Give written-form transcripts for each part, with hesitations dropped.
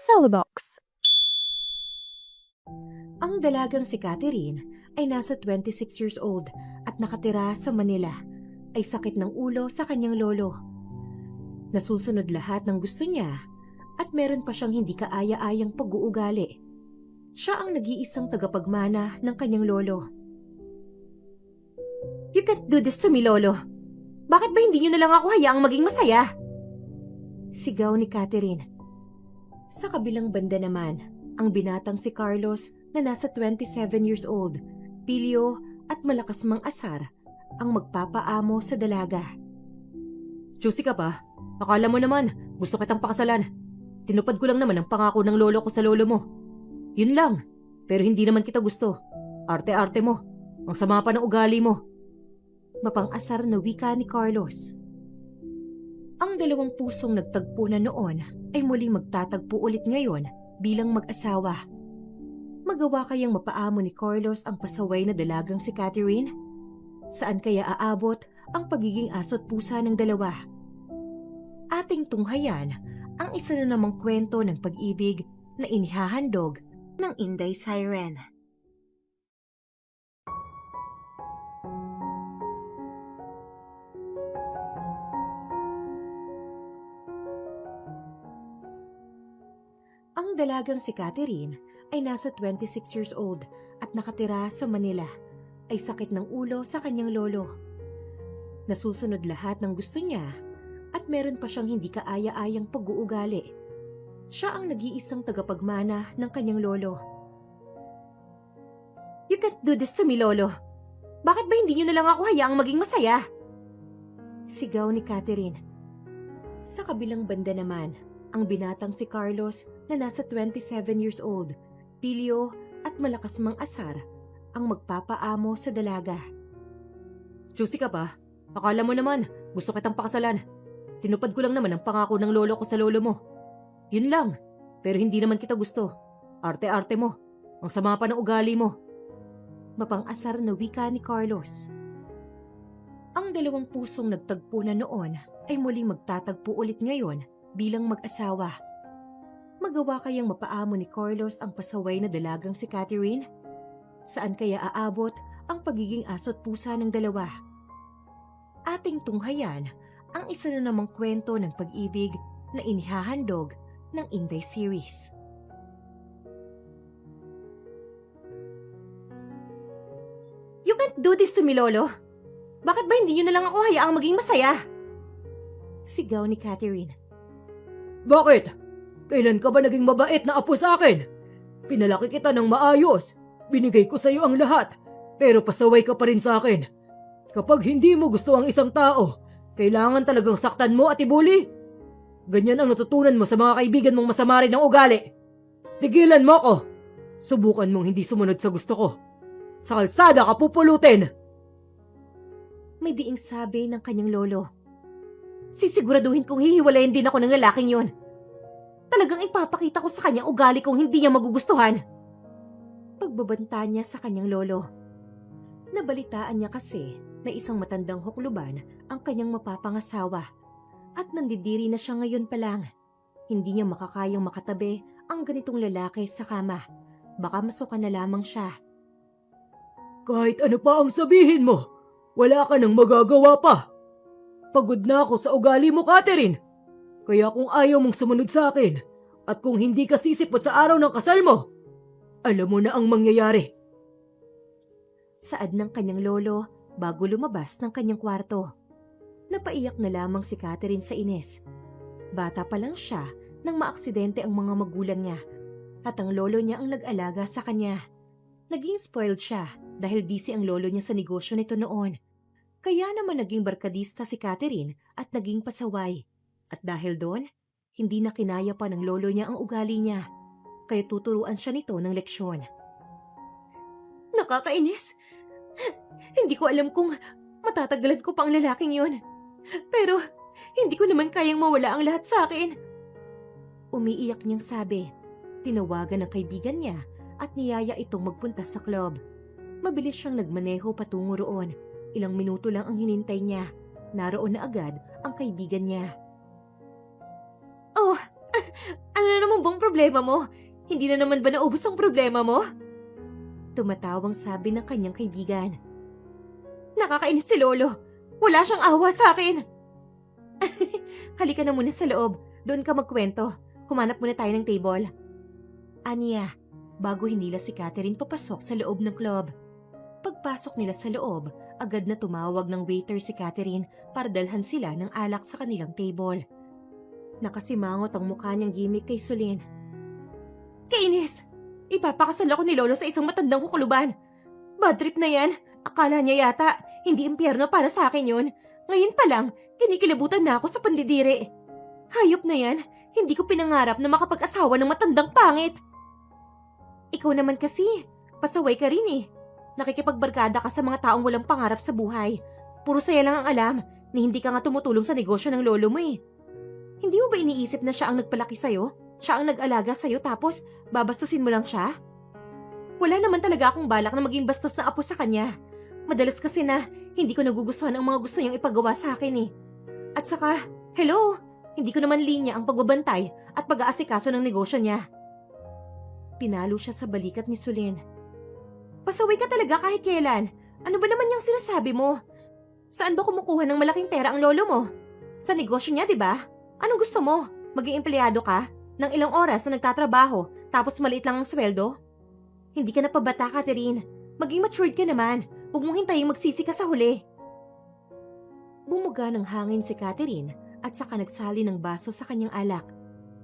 Celebox. Ang dalagang si Catherine ay nasa 26 years old at nakatira sa Manila. Ay sakit ng ulo sa kanyang lolo. Nasusunod lahat ng gusto niya at meron pa siyang hindi kaaya-ayang pag-uugali. Siya ang nag-iisang tagapagmana ng kanyang lolo. "You can't do this to me, Lolo. Bakit ba hindi niyo na lang ako hayaang maging masaya?" Sigaw ni Catherine. Sa kabilang banda naman, ang binatang si Carlos na nasa 27 years old, pilyo at malakas mang asar, ang magpapaamo sa dalaga. "Juicy ka pa? Akala mo naman, gusto kitang pakasalan. Tinupad ko lang naman ang pangako ng lolo ko sa lolo mo. Yun lang, pero hindi naman kita gusto. Arte-arte mo. Ang sama pa ng ugali mo." Mapang-asar na wika ni Carlos. Ang dalawang pusong nagtagpo na noon ay muli magtatagpo ulit ngayon bilang mag-asawa. Magawa kayang mapaamo ni Carlos ang pasaway na dalagang si Catherine? Saan kaya aabot ang pagiging aso't pusa ng dalawa? Ating tunghayan ang isa na namang kwento ng pag-ibig na inihahandog ng Inday Siren. Ang dalagang si Catherine ay nasa 26 years old at nakatira sa Manila. Ay sakit ng ulo sa kanyang lolo. Nasusunod lahat ng gusto niya at meron pa siyang hindi kaaya-ayang pag-uugali. Siya ang nag-iisang tagapagmana ng kanyang lolo. "You can't do this to me, Lolo. Bakit ba hindi niyo na lang ako hayaang maging masaya?" Sigaw ni Catherine. Sa kabilang banda naman, ang binatang si Carlos na nasa 27 years old, pilyo at malakas mang asar, ang magpapaamo sa dalaga. "Juicy ka pa? Akala mo naman, gusto kitang pakasalan. Tinupad ko lang naman ang pangako ng lolo ko sa lolo mo. Yun lang, pero hindi naman kita gusto. Arte-arte mo. Ang sama pa ng ugali mo." Mapang-asar na wika ni Carlos. Ang dalawang pusong nagtagpo na noon ay muli magtatagpo ulit ngayon bilang mag-asawa. Magawa kayang mapaamo ni Carlos ang pasaway na dalagang si Catherine? Saan kaya aabot ang pagiging aso't pusa ng dalawa? Ating tunghayan ang isa na namang kwento ng pag-ibig na inihahandog ng Inday series. "You can't do this to me, Lolo. Bakit ba hindi niyo na lang ako hayaang maging masaya?" Sigaw ni Catherine. "Bakit? Kailan ka ba naging mabait na apo sa akin? Pinalaki kita ng maayos. Binigay ko sa iyo ang lahat. Pero pasaway ka pa rin sa akin. Kapag hindi mo gusto ang isang tao, kailangan talagang saktan mo at ibuli. Ganyan ang natutunan mo sa mga kaibigan mong masama rin ang ugali. Tigilan mo ko. Subukan mong hindi sumunod sa gusto ko. Sa kalsada ka pupulutin." May diing sabi ng kanyang lolo. "Sisiguraduhin kong hihiwalayin din ako ng lalaking yon. Talagang ipapakita ko sa kanya ugali kong hindi niya magugustuhan." Pagbabanta niya sa kanyang lolo. Nabalitaan niya kasi na isang matandang hukluban ang kanyang mapapangasawa at nandidiri na siya ngayon pa lang. Hindi niya makakayang makatabi ang ganitong lalaki sa kama. Baka masukan na lamang siya. Kahit ano pa ang sabihin mo, wala ka nang magagawa pa. Pagod na ako sa ugali mo, Catherine. Kaya kung ayaw mong sumunod sa akin at kung hindi ka sisipot sa araw ng kasal mo, alam mo na ang mangyayari. Saad ng kanyang lolo bago lumabas ng kanyang kwarto. Napaiyak na lamang si Catherine sa inis. Bata pa lang siya nang maaksidente ang mga magulang niya at ang lolo niya ang nag-alaga sa kanya. Naging spoiled siya dahil busy ang lolo niya sa negosyo nito noon. Kaya naman naging barkadista si Catherine at naging pasaway. At dahil doon, hindi na kinaya pa ng lolo niya ang ugali niya. Kaya tuturuan siya nito ng leksyon. "Nakakainis! Hindi ko alam kung matatagalan ko pa ang lalaking yon. Pero hindi ko naman kayang mawala ang lahat sa akin." Umiiyak niyang sabi. Tinawagan ng kaibigan niya at niyaya itong magpunta sa club. Mabilis siyang nagmaneho patungo roon. Ilang minuto lang ang hinintay niya. Naroon na agad ang kaibigan niya. "Oh, ang na naman bang problema mo? Hindi na naman ba naubos ang problema mo? Tumatawang sabi ng kanyang kaibigan. Nakakainis si Lolo. Wala siyang awa sa akin. Halika na muna sa loob. Doon ka magkwento. Humanap muna tayo ng table. Aniya, bago hinila si Catherine papasok sa loob ng club. Pagpasok nila sa loob, agad na tumawag ng waiter si Catherine para dalhan sila ng alak sa kanilang table. Nakasimangot ang mukha niyang gimik kay Sulin. Kainis! Ipapakasal ako ni Lolo sa isang matandang kukuluban. Bad trip na yan. Akala niya yata, hindi impyerno para sa akin yun. Ngayon pa lang, kinikilabutan na ako sa pandidiri. Hayop na yan, hindi ko pinangarap na makapag-asawa ng matandang pangit. Ikaw naman kasi, pasaway ka rin eh. Nakikipagbarkada ka sa mga taong walang pangarap sa buhay. Puro saya lang ang alam na hindi ka nga tumutulong sa negosyo ng lolo mo eh. Hindi mo ba iniisip na siya ang nagpalaki sa'yo? Siya ang nag-alaga sa'yo tapos babastusin mo lang siya? Wala naman talaga akong balak na maging bastos na apo sa kanya. Madalas kasi na hindi ko nagugustuhan ang mga gusto niyang ipagawa sa akin eh. At saka, hello, hindi ko naman linya ang pagbabantay at pag-aasikaso ng negosyo niya. Pinalo siya sa balikat ni Sulin. Pasaway ka talaga kahit kailan. Ano ba naman yung sinasabi mo? Saan ba kumukuha ng malaking pera ang lolo mo? Sa negosyo niya, di ba? Anong gusto mo? Maging empleyado ka? Ng ilang oras na nagtatrabaho tapos maliit lang ang sweldo? Hindi ka na pabata, Catherine. Maging matured ka naman. Huwag mong hintayin magsisi ka sa huli. Bumuga ng hangin si Catherine at saka nagsali ng baso sa kanyang alak.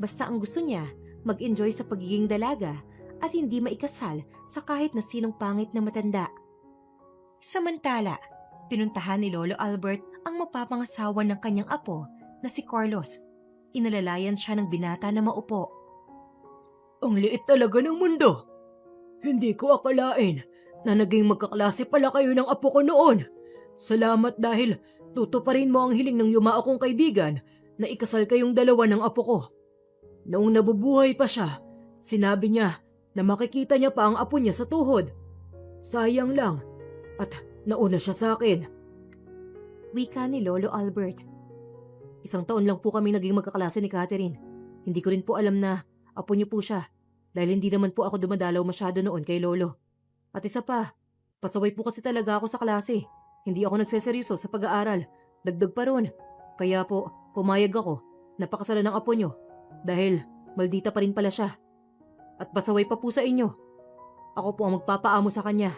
Basta ang gusto niya, mag-enjoy sa pagiging dalaga at hindi maikasal sa kahit na sinong pangit na matanda. Samantala, pinuntahan ni Lolo Albert ang mapapangasawa ng kanyang apo na si Carlos. Inalalayan siya ng binata na maupo. Ang liit talaga ng mundo. Hindi ko akalain na naging magkaklase pala kayo ng apo ko noon. Salamat dahil tutuparin mo ang hiling ng yumao kong kaibigan na ikasal kayong dalawa ng apo ko. Noong nabubuhay pa siya, sinabi niya na makikita niya pa ang apo niya sa tuhod. Sayang lang at nauna siya sa akin. Wika ni Lolo Albert. 1 taon lang po kami naging magkaklase ni Catherine. Hindi ko rin po alam na apo niyo po siya dahil hindi naman po ako dumadalaw masyado noon kay Lolo. At isa pa, pasaway po kasi talaga ako sa klase. Hindi ako nagseseryoso sa pag-aaral. Dagdag pa ron. Kaya po, pumayag ako na pakasalan ng apo niyo dahil maldita pa rin pala siya. At pasaway pa po sa inyo. Ako po ang magpapaamo sa kanya.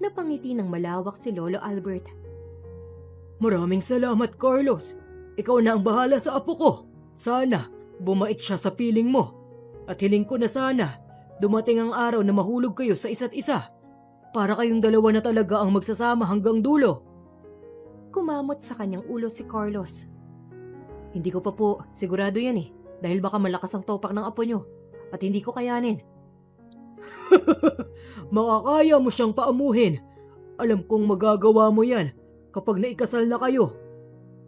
Napangiti ng malawak si Lolo Albert. Maraming salamat, Carlos. Ikaw na ang bahala sa apo ko. Sana bumait siya sa piling mo. At hiling ko na sana dumating ang araw na mahulog kayo sa isa't isa. Para kayong dalawa na talaga ang magsasama hanggang dulo. Kumamot sa kanyang ulo si Carlos. Hindi ko pa po sigurado yan eh. Dahil baka malakas ang topak ng apo nyo. At hindi ko kayanin. Makakaya mo siyang paamuhin. Alam kong magagawa mo yan kapag naikasal na kayo.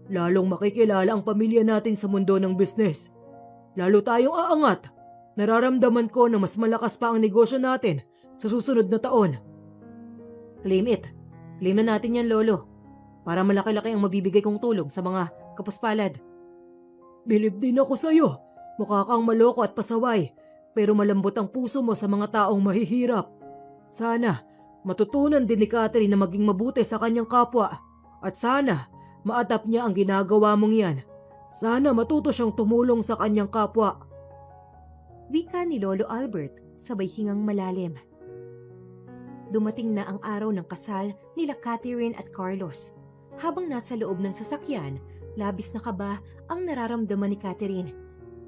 Lalong makikilala ang pamilya natin sa mundo ng business. Lalo tayong aangat. Nararamdaman ko na mas malakas pa ang negosyo natin sa susunod na taon. Claim it. Claim na natin yan, Lolo. Para malaki-laki ang mabibigay kong tulong sa mga kapuspalad. Bilib din ako sa'yo. Mukha kang maloko at pasaway. Pero malambot ang puso mo sa mga taong mahihirap. Sana matutunan din ni Catherine na maging mabuti sa kanyang kapwa. At sana ma-adapt niya ang ginagawa mong yan. Sana matuto siyang tumulong sa kanyang kapwa. Wika ni Lolo Albert sabay hingang malalim. Dumating na ang araw ng kasal nila Catherine at Carlos. Habang nasa loob ng sasakyan, labis na kaba ang nararamdaman ni Catherine.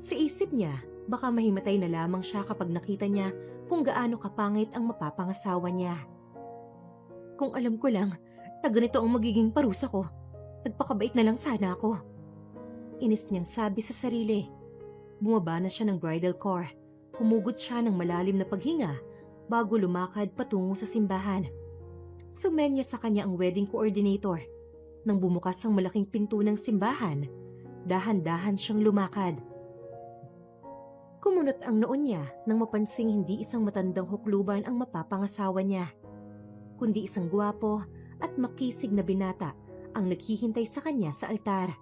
Sa isip niya, baka mahimatay na lamang siya kapag nakita niya kung gaano kapangit ang mapapangasawa niya. Kung alam ko lang, na ganito ang magiging parusa ko, nagpakabait na lang sana ako. Inis niyang sabi sa sarili. Bumaba na siya ng bridal car. Humugot siya ng malalim na paghinga bago lumakad patungo sa simbahan. Sumenya sa kanya ang wedding coordinator. Nang bumukas ang malaking pinto ng simbahan, dahan-dahan siyang lumakad. Kumunot ang noon niya nang mapansing hindi isang matandang hukluban ang mapapangasawa niya, kundi isang gwapo at makisig na binata ang naghihintay sa kanya sa altar.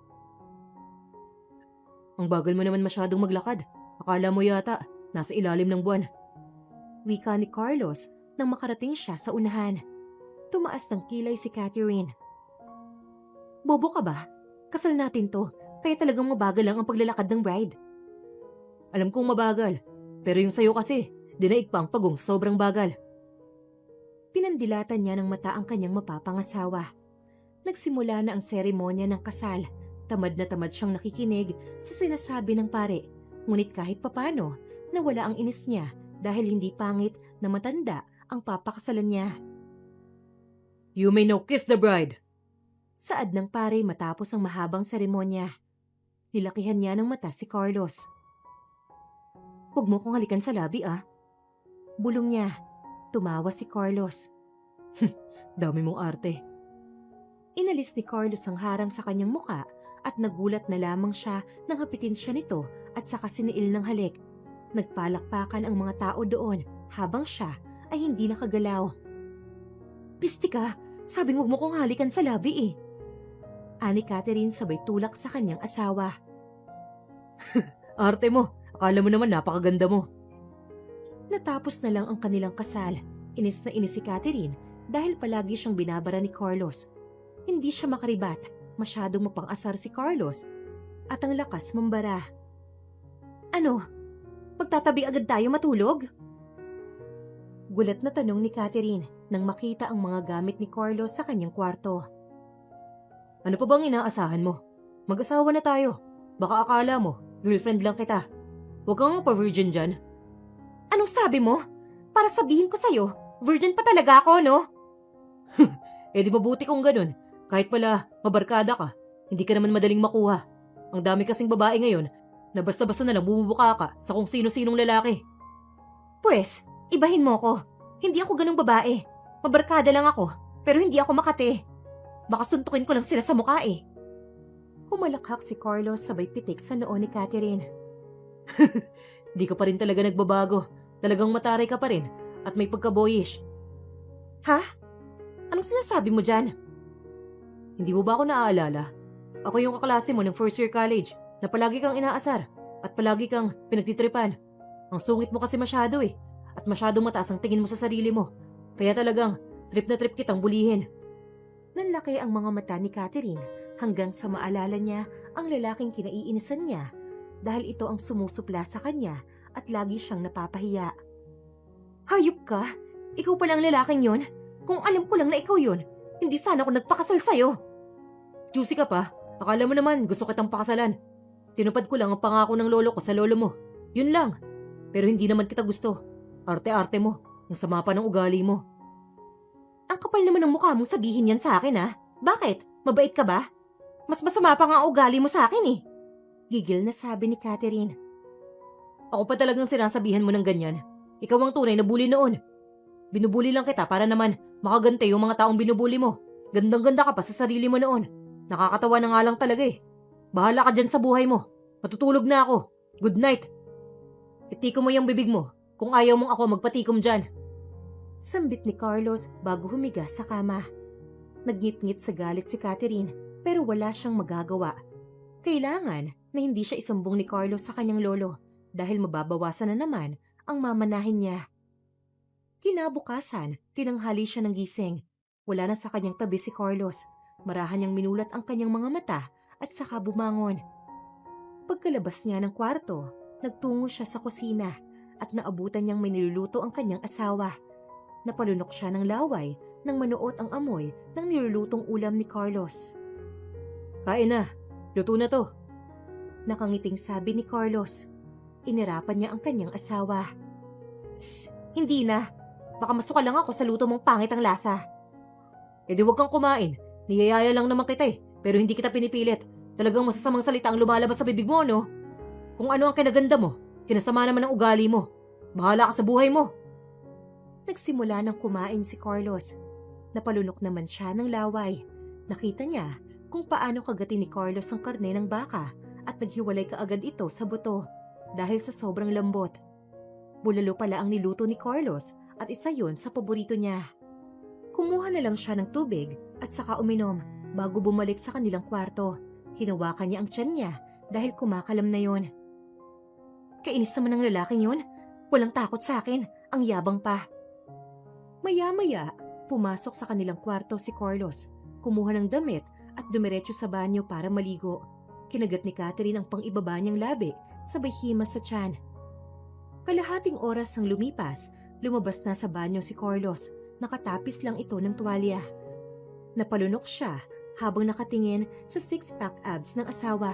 Ang bagal mo naman masyadong maglakad. Akala mo yata, nasa ilalim ng buwan. Wika ni Carlos nang makarating siya sa unahan. Tumaas ng kilay si Catherine. Bobo ka ba? Kasal natin to, kaya talagang mabagal lang ang paglalakad ng bride. Alam kong mabagal, pero yung sayo kasi, dinaig pa ang pagong sa sobrang bagal. Pinandilatan niya ng mata ang kanyang mapapangasawa. Nagsimula na ang seremonya ng kasal. Tamad na tamad siyang nakikinig sa sinasabi ng pare. Ngunit kahit papano, nawala ang inis niya dahil hindi pangit na matanda ang papakasalan niya. You may now kiss the bride. Saad ng pare matapos ang mahabang seremonya. Nilakihan niya ng mata si Carlos. Huwag mo kong halikan sa labi Bulong niya. Tumawa si Carlos. Dami mong arte. Inalis ni Carlos ang harang sa kanyang muka at nagulat na lamang siya nang hapitin siya nito at saka siniil ng halik. Nagpalakpakan ang mga tao doon habang siya ay hindi nakagalaw. Pisti ka, sabing huwag mo kong halikan sa labi Ani Catherine sabay tulak sa kanyang asawa. Arte mo, akala mo naman napakaganda mo. Natapos na lang ang kanilang kasal. Inis na inis si Catherine dahil palagi siyang binabara ni Carlos. Hindi siya makaribat, masyadong mapang-asar si Carlos at ang lakas mambara. Ano? Magtatabi agad tayo matulog? Gulat na tanong ni Catherine nang makita ang mga gamit ni Carlos sa kanyang kwarto. Ano pa bang inaasahan mo? Mag-asawa na tayo. Baka akala mo, girlfriend lang kita. Huwag kang pa-virgin dyan. Anong sabi mo? Para sabihin ko sa'yo, virgin pa talaga ako, no? Di mabuti kung ganun. Kahit pala, mabarkada ka, hindi ka naman madaling makuha. Ang dami kasing babae ngayon na basta-basta na lang bumubuka ka sa kung sino-sinong lalaki. Pwes, ibahin mo ko. Hindi ako ganung babae. Mabarkada lang ako, pero hindi ako makate. Baka suntukin ko lang sila sa mukha Humalakhak si Carlos sabay pitik sa noo ni Catherine. Di ka pa rin talaga nagbabago. Talagang mataray ka pa rin at may pagka-boyish. Ha? Anong sinasabi mo dyan? Hindi mo ba ako naaalala? Ako yung kaklase mo ng first year college na palagi kang inaasar at palagi kang pinagtitripan. Ang sungit mo kasi masyado at masyado mataas ang tingin mo sa sarili mo. Kaya talagang trip na trip kitang bulihin. Nanlaki ang mga mata ni Catherine hanggang sa maalala niya ang lalaking kinaiinisan niya dahil ito ang sumusupla sa kanya at lagi siyang napapahiya. Hayop ka? Ikaw pala ang lalaking yon? Kung alam ko lang na ikaw yon, hindi sana ako nagpakasal sa'yo. Juicy ka pa. Akala mo naman gusto kitang pakasalan. Tinupad ko lang ang pangako ng lolo ko sa lolo mo. Yun lang. Pero hindi naman kita gusto. Arte-arte mo. Ang sama pa ng ugali mo. Ang kapal naman ng mukha mong sabihin yan sa akin Bakit? Mabait ka ba? Mas masama pa nga ang ugali mo sa akin Gigil na sabi ni Catherine. Ako pa talagang sinasabihan mo ng ganyan. Ikaw ang tunay na bully noon. Binubuli lang kita para naman makagante yung mga taong binubuli mo. Gandang-ganda ka pa sa sarili mo noon. Nakakatawa na nga lang talaga Bahala ka dyan sa buhay mo. Matutulog na ako. Good night. Itiko mo yung bibig mo kung ayaw mong ako magpatikom dyan. Sambit ni Carlos bago humiga sa kama. Nagngit-ngit sa galit si Catherine pero wala siyang magagawa. Kailangan na hindi siya isumbong ni Carlos sa kanyang lolo dahil mababawasan na naman ang mamanahin niya. Kinabukasan, tinanghali siya ng gising. Wala na sa kanyang tabi si Carlos. Marahan niyang minulat ang kanyang mga mata at saka bumangon. Pagkalabas niya ng kwarto, nagtungo siya sa kusina at naabutan niyang may niluluto ang kanyang asawa. Napalunok siya ng laway nang manuot ang amoy ng nilulutong ulam ni Carlos. Kain na. Luto na to. Nakangiting sabi ni Carlos. Inirapan niya ang kanyang asawa. Hindi na. Baka masuka lang ako sa luto mong pangit ang lasa. Di wag kang kumain. Niyayaya lang naman kita pero hindi kita pinipilit. Talagang masasamang salita ang lumalabas sa bibig mo, no? Kung ano ang kinaganda mo, kinasama naman ang ugali mo. Bahala ka sa buhay mo. Nagsimula ng kumain si Carlos. Napalunok naman siya ng laway. Nakita niya kung paano kagatin ni Carlos ang karne ng baka at naghiwalay kaagad ito sa buto dahil sa sobrang lambot. Bulalo pala ang niluto ni Carlos at isa yun sa paborito niya. Kumuha na lang siya ng tubig at saka uminom bago bumalik sa kanilang kwarto. Hinawakan niya ang tiyan niya dahil kumakalam na yon. Kainis naman ng lalaking yon. Walang takot sa akin, ang yabang pa. Maya-maya, pumasok sa kanilang kwarto si Carlos, kumuha ng damit at dumiretso sa banyo para maligo. Kinagat ni Catherine ang pang-ibaba niyang labi, sabay himas sa tiyan. Kalahating oras ang lumipas, lumabas na sa banyo si Carlos. Nakatapis lang ito ng tuwalya. Napalunok siya habang nakatingin sa six-pack abs ng asawa.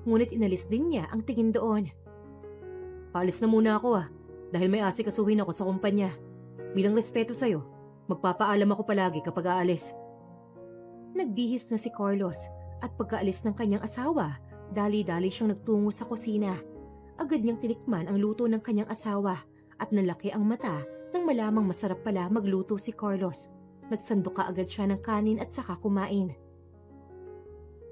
Ngunit inalis din niya ang tingin doon. Paalis na muna ako dahil may asikasuhin ako sa kumpanya. Bilang respeto sa'yo, magpapaalam ako palagi kapag aalis. Nagbihis na si Carlos at pagkaalis ng kanyang asawa, dali-dali siyang nagtungo sa kusina. Agad niyang tinikman ang luto ng kanyang asawa at nalaki ang mata nang malamang masarap pala magluto si Carlos. Nagsandok agad siya ng kanin at saka kumain.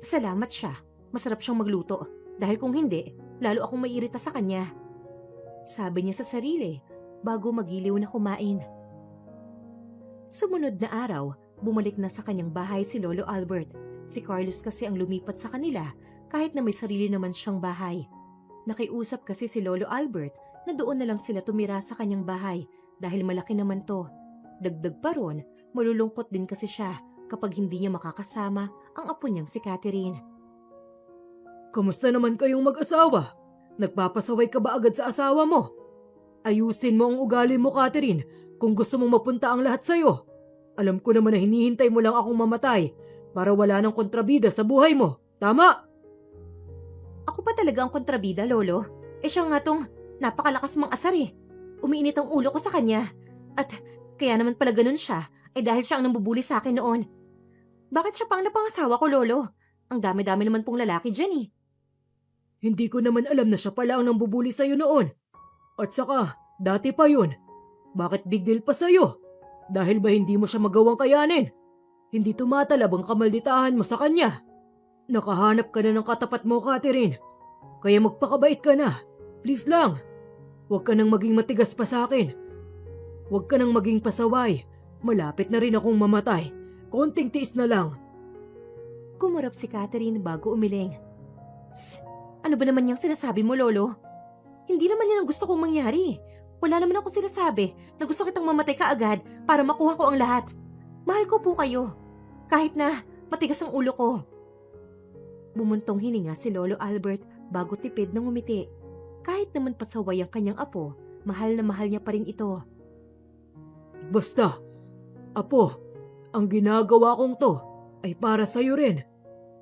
Salamat siya. Masarap siyang magluto dahil kung hindi, lalo akong maiirita sa kanya. Sabi niya sa sarili bago magiliw na kumain. Sumunod na araw, bumalik na sa kanyang bahay si Lolo Albert. Si Carlos kasi ang lumipat sa kanila kahit na may sarili naman siyang bahay. Nakiusap kasi si Lolo Albert na doon na lang sila tumira sa kanyang bahay dahil malaki naman to. Dagdag pa ron, malulungkot din kasi siya kapag hindi niya makakasama ang apo niyang si Catherine. Kamusta naman kayong mag-asawa? Nagpapasaway ka ba agad sa asawa mo? Ayusin mo ang ugali mo, Catherine, kung gusto mong mapunta ang lahat sa'yo. Alam ko naman na hinihintay mo lang akong mamatay para wala ng kontrabida sa buhay mo. Tama? Ako pa talaga ang kontrabida, Lolo. Siya nga tong napakalakas mang asar eh. Umiinit ang ulo ko sa kanya. At kaya naman pala ganun siya ay dahil siya ang nambubuli sa akin noon. Bakit siya pang napangasawa ko, Lolo? Ang dami-dami naman pong lalaki dyan eh. Hindi ko naman alam na siya pala ang nambubuli sa'yo noon. At saka, dati pa yun. Bakit big deal pa sa'yo? Dahil ba hindi mo siya magawang kayanin? Hindi tumatalab ang kamalditahan mo sa kanya. Nakahanap ka na ng katapat mo, Catherine. Kaya magpakabait ka na. Please lang. Huwag ka nang maging matigas pa sa akin. Huwag ka nang maging pasaway. Malapit na rin akong mamatay. Konting tiis na lang. Kumurap si Catherine bago umiling. Psst, ano ba naman yung sinasabi mo, Lolo? Hindi naman yan ang gusto kong mangyari. Wala naman ako sinasabi na gusto kitang mamatay ka agad para makuha ko ang lahat. Mahal ko po kayo. Kahit na matigas ang ulo ko. Bumuntong hininga si Lolo Albert bago tipid ng umiti. Kahit naman pasaway ang kanyang apo, mahal na mahal niya pa rin ito. Basta, apo, ang ginagawa kong to ay para sa'yo rin.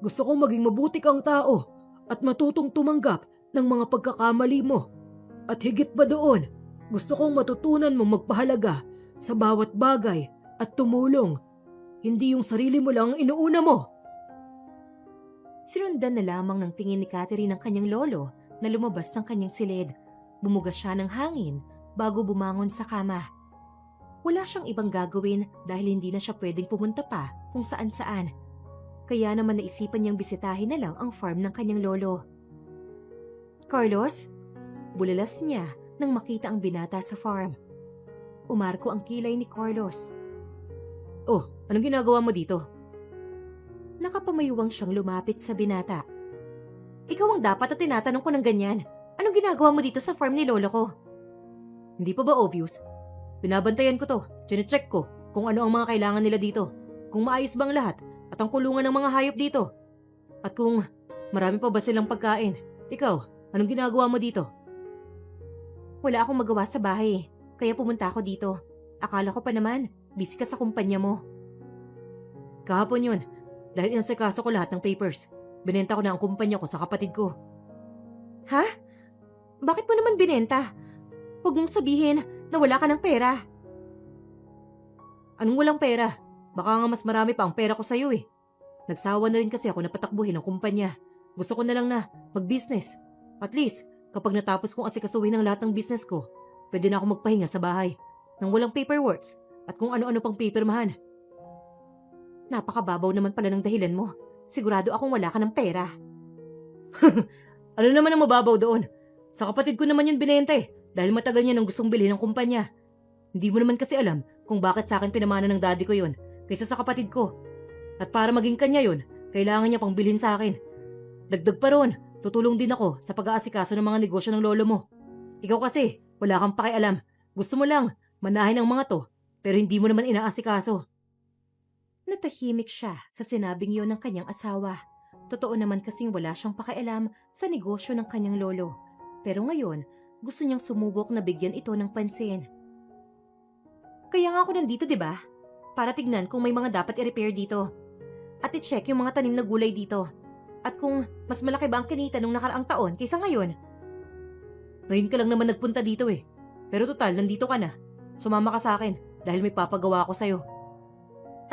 Gusto kong maging mabuti kang tao at matutong tumanggap ng mga pagkakamali mo. At higit ba doon, gusto kong matutunan mong magpahalaga sa bawat bagay at tumulong. Hindi yung sarili mo lang ang inuuna mo. Sinundan na lamang ng tingin ni Catherine ng kanyang lolo na lumabas ng kanyang silid. Bumuga siya ng hangin bago bumangon sa kama. Wala siyang ibang gagawin dahil hindi na siya pwedeng pumunta pa kung saan-saan. Kaya naman naisipan niyang bisitahin na lang ang farm ng kanyang lolo. Carlos? Bulalas niya nang makita ang binata sa farm. Umarko ang kilay ni Carlos. Oh, anong ginagawa mo dito? Nakapamayuwang siyang lumapit sa binata. Ikaw ang dapat at tinatanong ko ng ganyan. Anong ginagawa mo dito sa farm ni lolo ko? Hindi pa ba obvious? Binabantayan ko to. Chine-check ko kung ano ang mga kailangan nila dito. Kung maayos bang lahat at ang kulungan ng mga hayop dito. At kung marami pa ba silang pagkain. Ikaw, anong ginagawa mo dito? Wala akong magawa sa bahay, kaya pumunta ako dito. Akala ko pa naman, busy ka sa kumpanya mo. Kahapon yun, dahil inasikaso ko lahat ng papers. Binenta ko na ang kumpanya ko sa kapatid ko. Ha? Bakit mo naman binenta? Huwag mong sabihin na wala ka ng pera. Anong walang pera? Baka nga mas marami pa ang pera ko sa'yo eh. Nagsawa na rin kasi ako na patakbuhin ang kumpanya. Gusto ko na lang na mag-business. At least, kapag natapos kong asikasuhin ang lahat ng business ko, pwede na ako magpahinga sa bahay nang walang paperwork at kung ano-ano pang papermahan. Napakababaw naman pala ng dahilan mo. Sigurado akong wala ka ng pera. Ano naman ang mababaw doon? Sa kapatid ko naman yun binenta eh, dahil matagal niya nang gustong bilhin ng kumpanya. Hindi mo naman kasi alam kung bakit sa akin pinamana ng daddy ko yun kaysa sa kapatid ko. At para maging kanya yun, kailangan niya pang bilhin sa akin. Dagdag pa ron, Tutulong din ako sa pag-aasikaso ng mga negosyo ng lolo mo. Ikaw kasi, wala kang pakialam. Gusto mo lang, manahin ang mga to, pero hindi mo naman inaasikaso. Natahimik siya sa sinabing yon ng kanyang asawa. Totoo naman kasing wala siyang pakialam sa negosyo ng kanyang lolo. Pero ngayon, gusto niyang sumubok na bigyan ito ng pansin. Kaya nga ako nandito, di ba? Para tignan kung may mga dapat i-repair dito. At i-check yung mga tanim na gulay dito. At kung mas malaki ba ang kinita nung nakaraang taon kaysa ngayon. Ngayon ka lang naman nagpunta dito eh. Pero total, nandito ka na. Sumama ka sa akin dahil may papagawa ako sa'yo.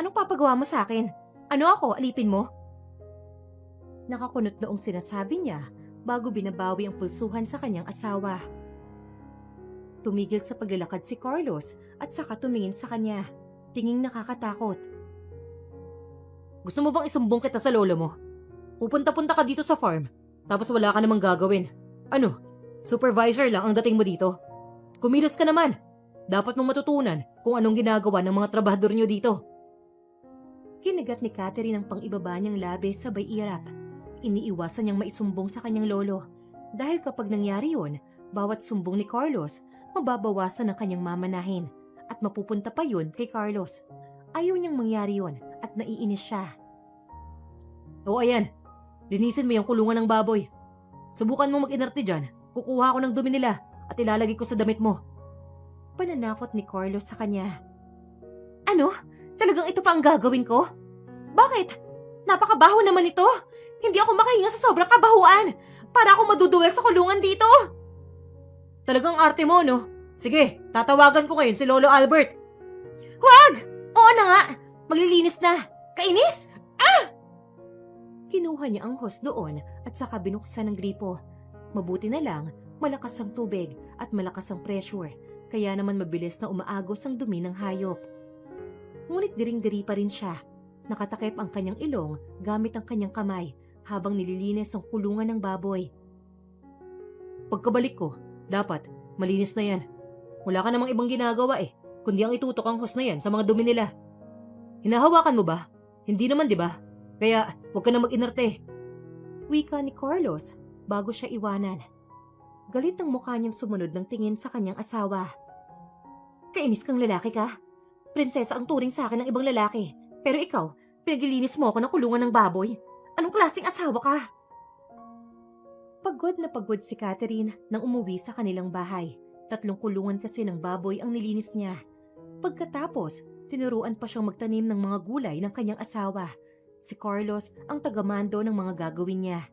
Anong papagawa mo sa akin? Ano ako, alipin mo? Nakakunot noong sinasabi niya bago binabawi ang pulsuhan sa kanyang asawa. Tumigil sa paglalakad si Carlos at saka tumingin sa kanya. Tinging nakakatakot. Gusto mo bang isumbong kita sa lolo mo? Pupunta-punta ka dito sa farm, tapos wala ka namang gagawin. Ano? Supervisor lang ang dating mo dito? Kumilos ka naman. Dapat mong matutunan kung anong ginagawa ng mga trabahador niyo dito. Kinagat ni Catherine ang pang-ibaba niyang labi sabay irap. Iniiwasan niyang maisumbong sa kanyang lolo. Dahil kapag nangyari yun, bawat sumbong ni Carlos, mababawasan ang kanyang mamanahin. At mapupunta pa yun kay Carlos. Ayaw niyang mangyari yun at naiinis siya. O ayan, linisin mo yung kulungan ng baboy. Subukan mo mag-inerte dyan. Kukuha ko ng dumi nila at ilalagay ko sa damit mo. Pananakot ni Carlos sa kanya. Ano? Talagang ito pa ang gagawin ko? Bakit? Napakabaho naman ito. Hindi ako makahinga sa sobrang kabahuan. Para akong maduduwel sa kulungan dito. Talagang arte mo, no? Sige, tatawagan ko ngayon si Lolo Albert. Huwag! Oo na nga. Maglilinis na. Kainis? Kinuha niya ang hose doon at saka binuksan ng gripo. Mabuti na lang, malakas ang tubig at malakas ang pressure, kaya naman mabilis na umaagos ang dumi ng hayop. Ngunit diring-diri pa rin siya. Nakatakip ang kanyang ilong gamit ang kanyang kamay habang nililinis ang kulungan ng baboy. Pagkabalik ko, dapat malinis na yan. Wala ka namang ibang ginagawa kundi ang itutok ang hose na yan sa mga dumi nila. Hinahawakan mo ba? Hindi naman, di ba? Kaya, huwag ka na mag-inerte. Wika ni Carlos bago siya iwanan. Galit ang mukha niyang sumunod ng tingin sa kanyang asawa. Kainis kang lalaki ka? Prinsesa ang turing sa akin ng ibang lalaki. Pero ikaw, pinaglilinis mo ako ng kulungan ng baboy. Anong klaseng asawa ka? Pagod na pagod si Catherine nang umuwi sa kanilang bahay. 3 kulungan kasi ng baboy ang nilinis niya. Pagkatapos, tinuruan pa siyang magtanim ng mga gulay ng kanyang asawa. Si Carlos ang tagamando ng mga gagawin niya.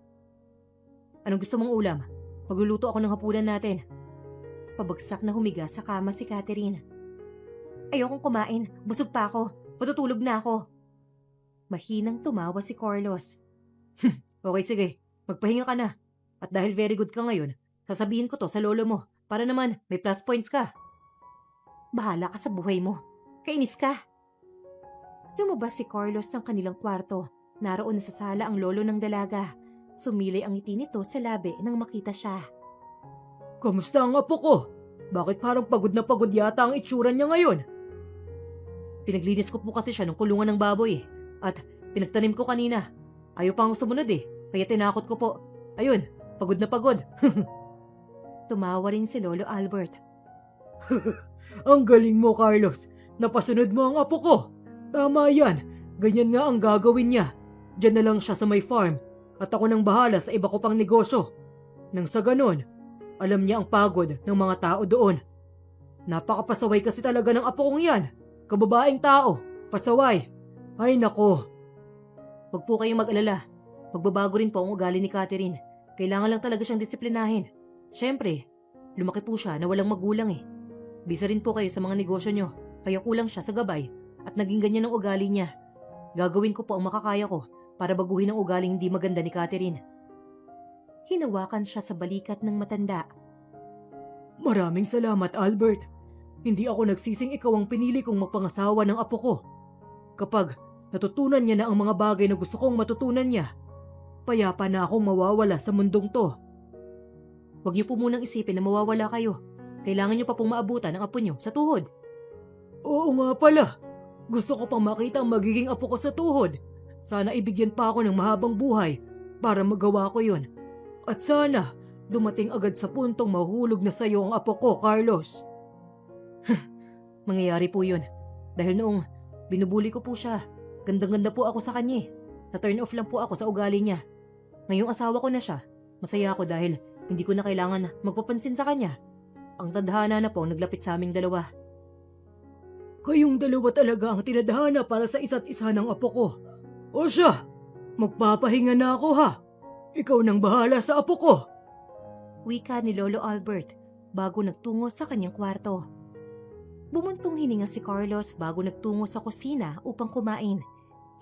Anong gusto mong ulam? Magluluto ako ng hapunan natin. Pabagsak na humiga sa kama si Catherine. Ayokong kumain. Busog pa ako. Matutulog na ako. Mahinang tumawa si Carlos. Okay, sige. Magpahinga ka na. At dahil very good ka ngayon, sasabihin ko to sa lolo mo para naman may plus points ka. Bahala ka sa buhay mo. Kainis ka. Lumabas si Carlos ng kanilang kwarto. Naroon na sa sala ang lolo ng dalaga. Sumilay ang ngiti nito sa labi nang makita siya. Kamusta ang apo ko? Bakit parang pagod na pagod yata ang itsura niya ngayon? Pinaglinis ko po kasi siya ng kulungan ng baboy at pinagtanim ko kanina. Ayaw pa akong sumunod kaya tinakot ko po. Ayun, pagod na pagod. Tumawa rin si Lolo Albert. Ang galing mo, Carlos. Napasunod mo ang apo ko. Tama yan. Ganyan nga ang gagawin niya. Diyan na lang siya sa may farm at ako nang bahala sa iba ko pang negosyo. Nang sa ganon, alam niya ang pagod ng mga tao doon. Napakapasaway kasi talaga ng apo kong yan. Kababaeng tao. Pasaway. Ay nako. Huwag po kayong mag-alala. Magbabago rin po ang ugali ni Catherine. Kailangan lang talaga siyang disiplinahin. Siyempre, lumaki po siya na walang magulang Bisa rin po kayo sa mga negosyo niyo. Kaya kulang siya sa gabay at naging ganyan ang ugali niya. Gagawin ko po ang makakaya ko para baguhin ang ugaling hindi maganda ni Catherine. Hinawakan siya sa balikat ng matanda. Maraming salamat, Albert. Hindi ako nagsising ikaw ang pinili kong magpangasawa ng apo ko. Kapag natutunan niya na ang mga bagay na gusto kong matutunan niya, payapa na akong mawawala sa mundong to. Huwag niyo po munang isipin na mawawala kayo. Kailangan niyo pa pong maabutan ang apo niyo sa tuhod. Oo nga pala. Gusto ko pang makita ang magiging apo ko sa tuhod. Sana ibigyan pa ako ng mahabang buhay para magawa ko yun. At sana, dumating agad sa puntong mahulog na sa'yo ang apo ko, Carlos. Mangyayari po yun. Dahil noong binubuli ko po siya, gandang-ganda po ako sa kanya. Na-turn off lang po ako sa ugali niya. Ngayong asawa ko na siya, masaya ako dahil hindi ko na kailangan magpapansin sa kanya. Ang tadhana na po ang naglapit sa aming dalawa. Kayong dalawa talaga ang tinadhana para sa isa't isa ng apo ko. O siya, magpapahinga na ako ha. Ikaw nang bahala sa apo ko. Wika ni Lolo Albert bago nagtungo sa kanyang kwarto. Bumuntong hininga si Carlos bago nagtungo sa kusina upang kumain.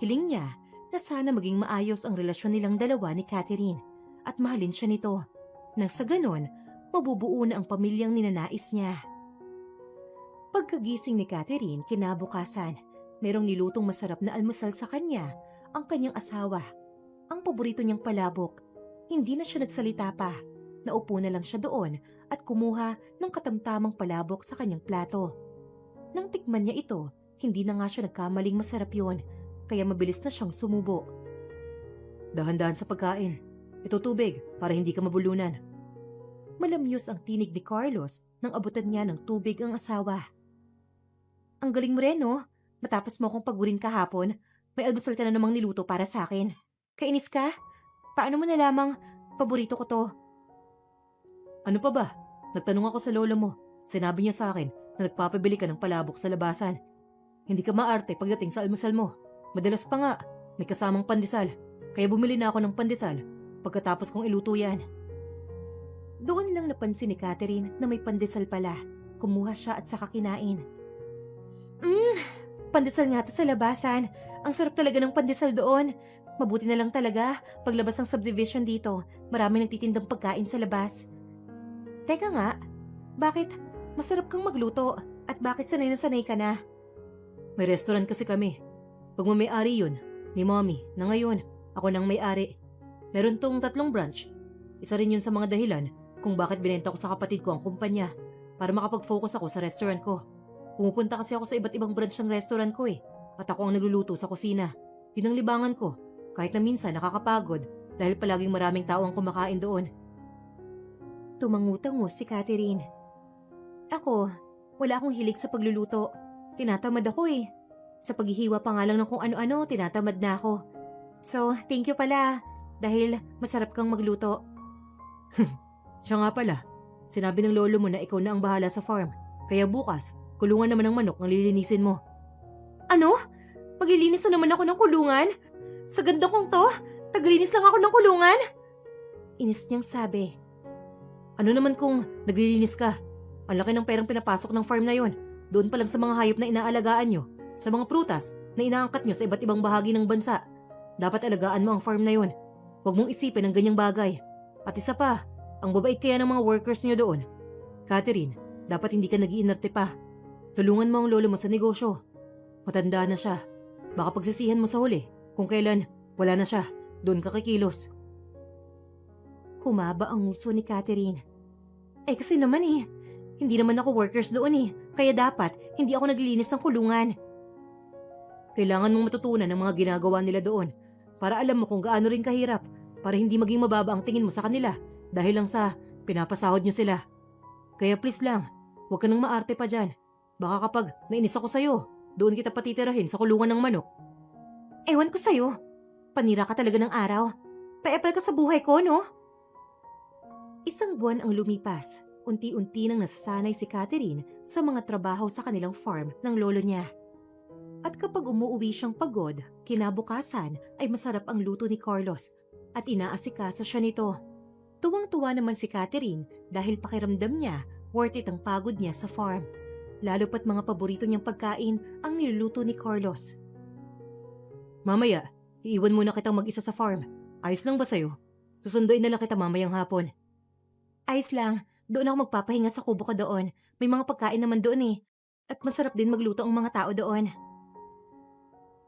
Hiling niya na sana maging maayos ang relasyon nilang dalawa ni Catherine at mahalin siya nito. Nang sa ganon, mabubuo na ang pamilyang ninanais niya. Pagkagising ni Catherine kinabukasan, merong nilutong masarap na almusal sa kanya ang kanyang asawa. Ang paborito niyang palabok. Hindi na siya nagsalita pa. Naupo na lang siya doon at kumuha ng katamtamang palabok sa kanyang plato. Nang tikman niya ito, hindi na nga siya nagkamaling masarap yon, kaya mabilis na siyang sumubo. Dahan-dahan sa pagkain. Ito tubig para hindi ka mabulunan. Malamyos ang tinig ni Carlos nang abutan niya ng tubig ang asawa. Ang galing mo rin, no? Matapos mo akong pagurin kahapon, may almusal ka na namang niluto para sa akin. Kainis ka? Paano mo nalamang paborito ko to? Ano pa ba? Nagtanong ako sa lolo mo. Sinabi niya sa akin na nagpapabili ka ng palabok sa labasan. Hindi ka maarte pagdating sa almusal mo. Madalas pa nga, may kasamang pandesal. Kaya bumili na ako ng pandesal pagkatapos kong iluto yan. Doon lang napansin ni Catherine na may pandesal pala. Kumuha siya at saka kinain. Pandesal nga to sa labasan. Ang sarap talaga ng pandesal doon. Mabuti na lang talaga, paglabas ng subdivision dito, maraming nagtitindang pagkain sa labas. Teka nga, bakit masarap kang magluto at bakit sanay na sanay ka na? May restaurant kasi kami. Pagmamayari yun, ni Mommy, na ngayon, ako nang may-ari. Meron tong 3 branch. Isa rin yun sa mga dahilan kung bakit binenta ko sa kapatid ko ang kumpanya para makapag-focus ako sa restaurant ko. Pumupunta kasi ako sa iba't ibang branch ng restaurant ko at ako ang nagluluto sa kusina. Yun ang libangan ko. Kahit na minsan nakakapagod dahil palaging maraming tao ang kumakain doon. Tumangutango si Catherine. Ako, wala akong hilig sa pagluluto. Tinatamad ako Sa paghihiwa pa nga lang ng kung ano-ano, tinatamad na ako. So, thank you pala dahil masarap kang magluto. Siya nga pala, sinabi ng lolo mo na ikaw na ang bahala sa farm. Kaya bukas, kulungan naman ng manok ang lilinisin mo. Ano? Maglilinis na naman ako ng kulungan? Sa ganda kong to, taglinis lang ako ng kulungan? Inis niyang sabi. Ano naman kung naglilinis ka? Ang laki ng perang pinapasok ng farm na yon. Doon pa lang sa mga hayop na inaalagaan nyo. Sa mga prutas na inaangkat nyo sa iba't ibang bahagi ng bansa. Dapat alagaan mo ang farm na yon. Huwag mong isipin ang ganyang bagay. At isa pa, ang babait kaya ng mga workers nyo doon. Catherine, dapat hindi ka nag-iinarte pa. Tulungan mo ang lolo mo sa negosyo. Matanda na siya. Baka pagsisihan mo sa huli. Kung kailan, wala na siya. Doon ka kikilos. Humaba ang nguso ni Catherine. Kasi naman hindi naman ako workers doon Kaya dapat, hindi ako naglilinis ng kulungan. Kailangan mong matutunan ang mga ginagawa nila doon para alam mo kung gaano rin kahirap para hindi maging mababa ang tingin mo sa kanila dahil lang sa pinapasahod nyo sila. Kaya please lang, huwag ka nang maarte pa dyan. Baka kapag nainis ako sa'yo, doon kita patitirahin sa kulungan ng manok. Ewan ko sa'yo. Panira ka talaga ng araw. Paepal ka sa buhay ko, no? Isang buwan ang lumipas. Unti-unti nang nasasanay si Catherine sa mga trabaho sa kanilang farm ng lolo niya. At kapag umuuwi siyang pagod, kinabukasan ay masarap ang luto ni Carlos at inaasikaso siya nito. Tuwang-tuwa naman si Catherine dahil pakiramdam niya worth it ang pagod niya sa farm. Lalo pat mga paborito niyang pagkain ang niluluto ni Carlos. Mamaya, iiwan muna kitang mag-isa sa farm. Ayos lang ba sa'yo? Susunduin na lang kita mamayang hapon. Ayos lang. Doon ako magpapahinga sa kubo ko doon. May mga pagkain naman doon At masarap din magluto ang mga tao doon.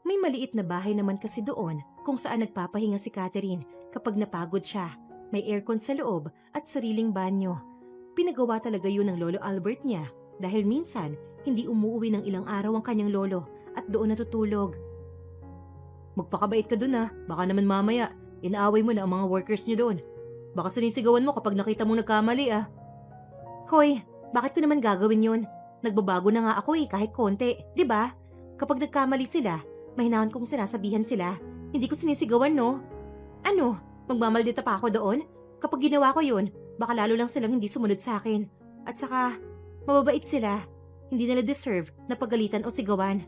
May maliit na bahay naman kasi doon kung saan nagpapahinga si Catherine kapag napagod siya. May aircon sa loob at sariling banyo. Pinagawa talaga yun ng Lolo Albert niya dahil minsan hindi umuwi ng ilang araw ang kanyang lolo at doon natutulog. Magpakabait ka doon baka naman mamaya inaaway mo na ang mga workers niyo doon. Baka sinisigawan mo kapag nakita mong nagkamali ah. Hoy, bakit ko naman gagawin yun? Nagbabago na nga ako kahit konti, di ba? Kapag nagkamali sila, mahinahon kong sinasabihan sila. Hindi ko sinisigawan, no? Ano? Magmamaldita pa ako doon? Kapag ginawa ko yun, baka lalo lang silang hindi sumunod sa akin. At saka, mababait sila. Hindi nila deserve na pagalitan o sigawan.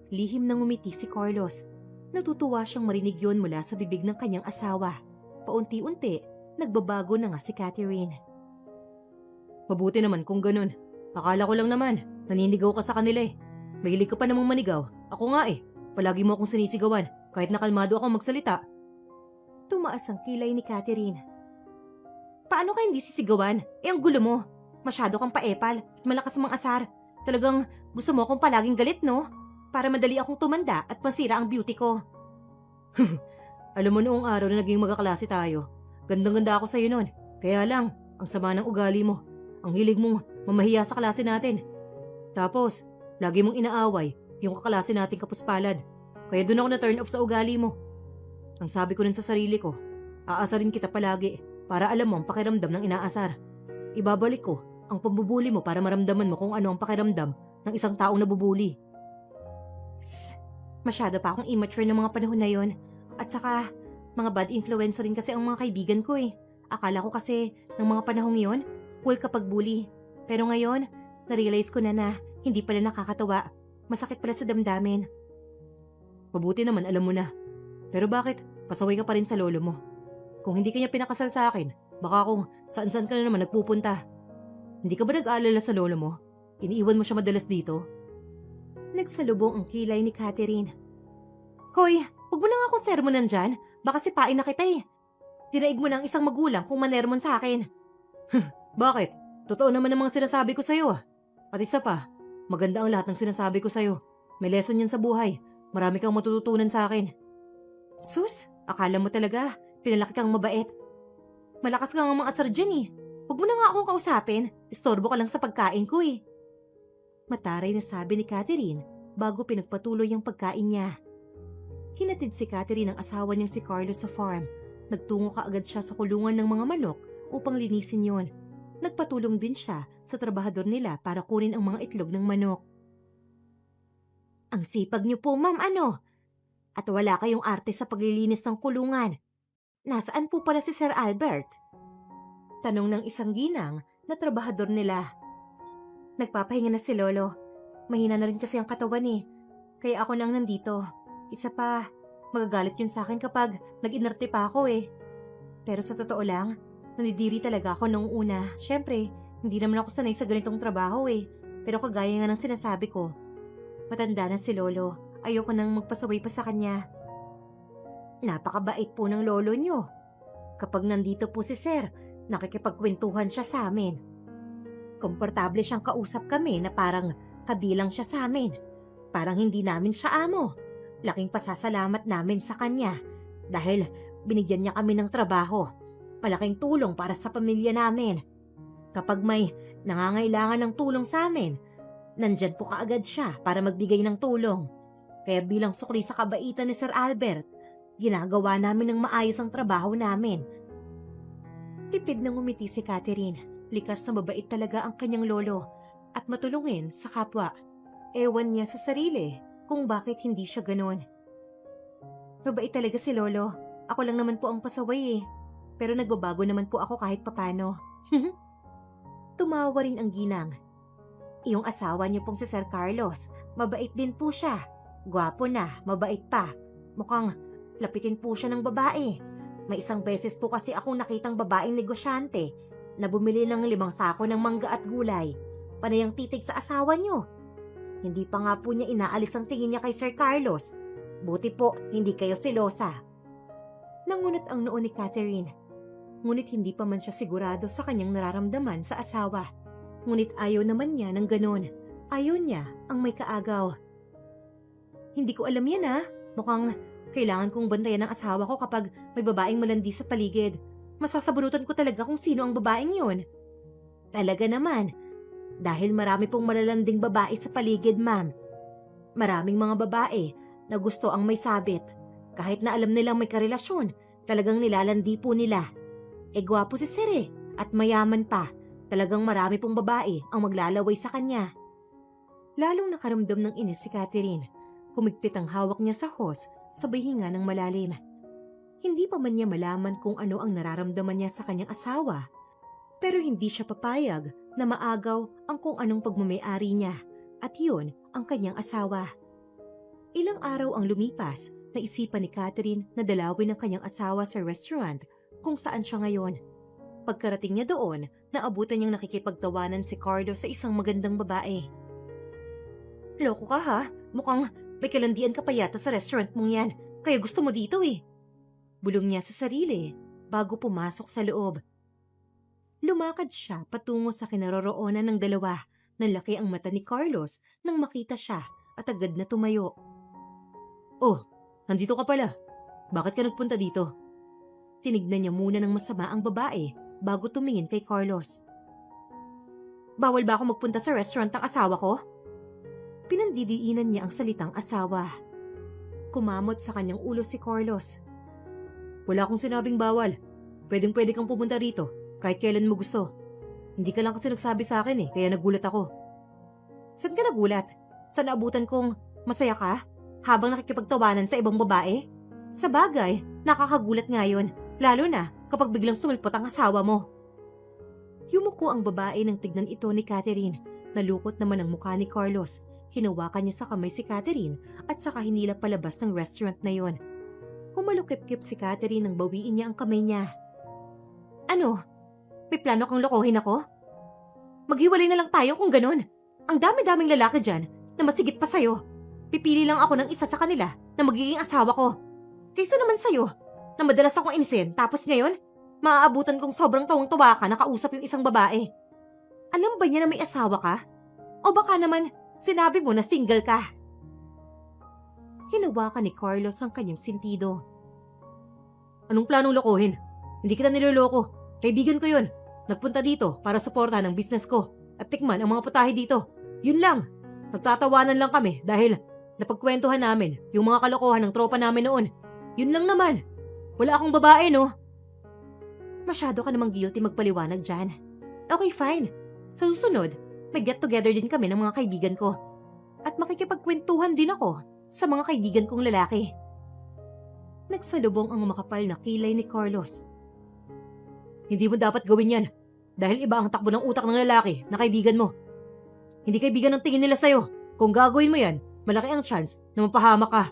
Lihim nang umiti si Carlos. Natutuwa siyang marinig yun mula sa bibig ng kanyang asawa. Paunti-unti, nagbabago na nga si Catherine. Mabuti naman kung ganun. Akala ko lang naman, naninigaw ka sa kanila eh. Mahilig ka pa namang manigaw. Ako nga eh. Palagi mo akong sinisigawan kahit nakalmado akong magsalita. Tumaas ang kilay ni Catherine. Paano ka hindi sisigawan? Eh ang gulo mo. Masyado kang paepal at malakas mong asar. Talagang gusto mo akong palaging galit, no? Para madali akong tumanda at masira ang beauty ko. Alam mo noong araw na naging magkaklase tayo, gandang-ganda ako sa'yo noon. Kaya lang, ang sama ng ugali mo. Ang hilig mong mamahiya sa klase natin. Tapos, lagi mong inaaway yung kaklase nating kapuspalad. Kaya doon ako na-turn off sa ugali mo. Ang sabi ko rin sa sarili ko, aasarin kita palagi para alam mo ang pakiramdam ng inaasar. Ibabalik ko ang pambubuli mo para maramdaman mo kung ano ang pakiramdam ng isang taong nabubuli. Psst, masyado pa akong immature ng mga panahon na yon. At saka, mga bad influencer rin kasi ang mga kaibigan ko eh. Akala ko kasi ng mga panahong yon, cool kapag bully. Pero ngayon, na-realize ko na hindi pala nakakatawa. Masakit pala sa damdamin. Mabuti naman alam mo na. Pero bakit? Pasaway ka pa rin sa lolo mo. Kung hindi kanya pinakasal sa akin, baka kung saan-saan ka na naman nagpupunta. Hindi ka ba nag-aalala sa lolo mo? Iniiwan mo siya madalas dito? Nagsalubong ang kilay ni Catherine. Hoy, huwag mo na nga akong sermonan dyan. Baka sipain na kita eh. Dinaig mo ng isang magulang kung manermon sa akin. Bakit? Totoo naman ang mga sinasabi ko sa'yo ah. At isa pa, maganda ang lahat ng sinasabi ko sa'yo. May lesson yan sa buhay. Marami kang matututunan sa akin. Sus, akala mo talaga, pinalaki kang mabait. Malakas kang mga asar dyan eh. Huwag mo na nga akong kausapin. Istorbo ka lang sa pagkain ko eh. Mataray na sabi ni Catherine bago pinagpatuloy ang pagkain niya. Hinatid si Catherine ang asawa niyang si Carlos sa farm. Nagtungo kaagad siya sa kulungan ng mga manok upang linisin yon. Nagpatulong din siya sa trabahador nila para kunin ang mga itlog ng manok. Ang sipag niyo po, ma'am, ano? At wala kayong arte sa paglilinis ng kulungan. Nasaan po pala si Sir Albert? Tanong ng isang ginang na trabahador nila. Nagpapahinga na si Lolo. Mahina na rin kasi ang katawan eh. Kaya ako nang nandito. Isa pa, magagalit yun sa akin kapag nag-inarte pa ako eh. Pero sa totoo lang, nanidiri talaga ako noong una. Siyempre, hindi naman ako sanay sa ganitong trabaho eh. Pero kagaya nga ng sinasabi ko, matanda na si Lolo. Ayoko nang magpasaway pa sa kanya. Napakabait po ng lolo nyo. Kapag nandito po si Sir, nakikipagkwentuhan siya sa amin. Komportable siyang kausap kami na parang kabilang siya sa amin. Parang hindi namin siya amo. Laking pasasalamat namin sa kanya dahil binigyan niya kami ng trabaho. Malaking tulong para sa pamilya namin. Kapag may nangangailangan ng tulong sa amin, nandyan po kaagad siya para magbigay ng tulong. Kaya bilang sukli sa kabaitan ni Sir Albert, ginagawa namin ng maayos ang trabaho namin. Tipid nang umiti si Catherine. Likas na mabait talaga ang kanyang lolo at matulungin sa kapwa. Ewan niya sa sarili kung bakit hindi siya ganon. Mabait talaga si Lolo. Ako lang naman po ang pasaway eh. Pero nagbabago naman po ako kahit papano. Tumawa rin ang ginang. Iyong asawa niyo pong si Sir Carlos, mabait din po siya. Gwapo na, mabait pa. Mukhang lapitin po siya ng babae. May isang beses po kasi akong nakitang babaeng negosyante na bumili ng 5 sako ng mangga at gulay. Panayang titig sa asawa niyo. Hindi pa nga po niya inaalis ang tingin niya kay Sir Carlos. Buti po, hindi kayo selosa. Nangunot ang noo ni Catherine. Ngunit hindi pa man siya sigurado sa kanyang nararamdaman sa asawa. Ngunit ayaw naman niya ng ganon. Ayaw niya ang may kaagaw. Hindi ko alam yan ah. Mukhang kailangan kong bantayan ng asawa ko kapag may babaeng malandi sa paligid. Masasabunutan ko talaga kung sino ang babaeng yun. Talaga naman. Dahil marami pong malalanding babae sa paligid, ma'am. Maraming mga babae na gusto ang may sabit. Kahit na alam nilang may karelasyon, talagang nilalandi po nila. Gwapo si Sir at mayaman pa. Talagang marami pong babae ang maglalaway sa kanya. Lalong nakaramdam ng inis si Catherine. Kumigpit ang hawak niya sa hose, sabay hinga ng malalim. Hindi pa man niya malaman kung ano ang nararamdaman niya sa kanyang asawa. Pero hindi siya papayag na maagaw ang kung anong pagmamayari niya at yun ang kanyang asawa. Ilang araw ang lumipas, naisipan ni Catherine na dalawin ang kanyang asawa sa restaurant kung saan siya ngayon. Pagkarating niya doon, naabutan niyang nakikipagtawanan si Carlo sa isang magandang babae. Loko ka ha? Mukhang may kalandian ka pa yata sa restaurant mong yan, kaya gusto mo dito Bulong niya sa sarili bago pumasok sa loob. Lumakad siya patungo sa kinaroroonan ng dalawa. Nalaki ang mata ni Carlos nang makita siya at agad na tumayo. Oh, nandito ka pala. Bakit ka nagpunta dito? Tinignan niya muna ng masama ang babae bago tumingin kay Carlos. Bawal ba ako magpunta sa restaurant ng asawa ko? Pinandidiinan niya ang salitang asawa. Kumamot sa kanyang ulo si Carlos. Wala akong sinabing bawal. Pwedeng-pwede kang pumunta rito kahit kailan mo gusto. Hindi ka lang kasi nagsabi sa akin kaya nagulat ako. Saan ka nagulat? Sa naabutan kong masaya ka habang nakikipagtawanan sa ibang babae? Sa bagay, nakakagulat nga yun, lalo na kapag biglang sumilpot ang asawa mo. Yumuko ang babae nang tignan ito ni Catherine. Nalukot naman ang mukha ni Carlos. Hinawakan niya sa kamay si Catherine at saka hinila palabas ng restaurant na yon. Humalukip-kip si Catherine nang bawiin niya ang kamay niya. Ano? May plano kang lokohin ako? Maghiwalay na lang tayo kung ganun. Ang dami-daming lalaki dyan na masigit pa sa'yo. Pipili lang ako ng isa sa kanila na magiging asawa ko. Kaysa naman sa'yo, na madalas akong inisin tapos ngayon, maaabutan kong sobrang tawang-tawa ka na kausap yung isang babae. Alam ba niya na may asawa ka? O baka naman, sinabi mo na single ka? Hinawakan ni Carlos ang kanyang sentido. Anong planong lokohin? Hindi kita niloloko. Kaibigan ko yun. Nagpunta dito para suportahan ang business ko at tikman ang mga putahe dito. Yun lang. Nagtatawanan lang kami dahil napagkwentuhan namin yung mga kalokohan ng tropa namin noon. Yun lang naman. Wala akong babae, no? Masyado ka namang guilty magpaliwanag dyan. Okay, fine. Sa susunod, may get-together din kami ng mga kaibigan ko. At makikipagkwentuhan din ako sa mga kaibigan kong lalaki. Nagsalubong ang makapal na kilay ni Carlos. Hindi mo dapat gawin yan dahil iba ang takbo ng utak ng lalaki na kaibigan mo. Hindi kaibigan ang tingin nila sa'yo. Kung gagawin mo yan, malaki ang chance na mapahamak ka.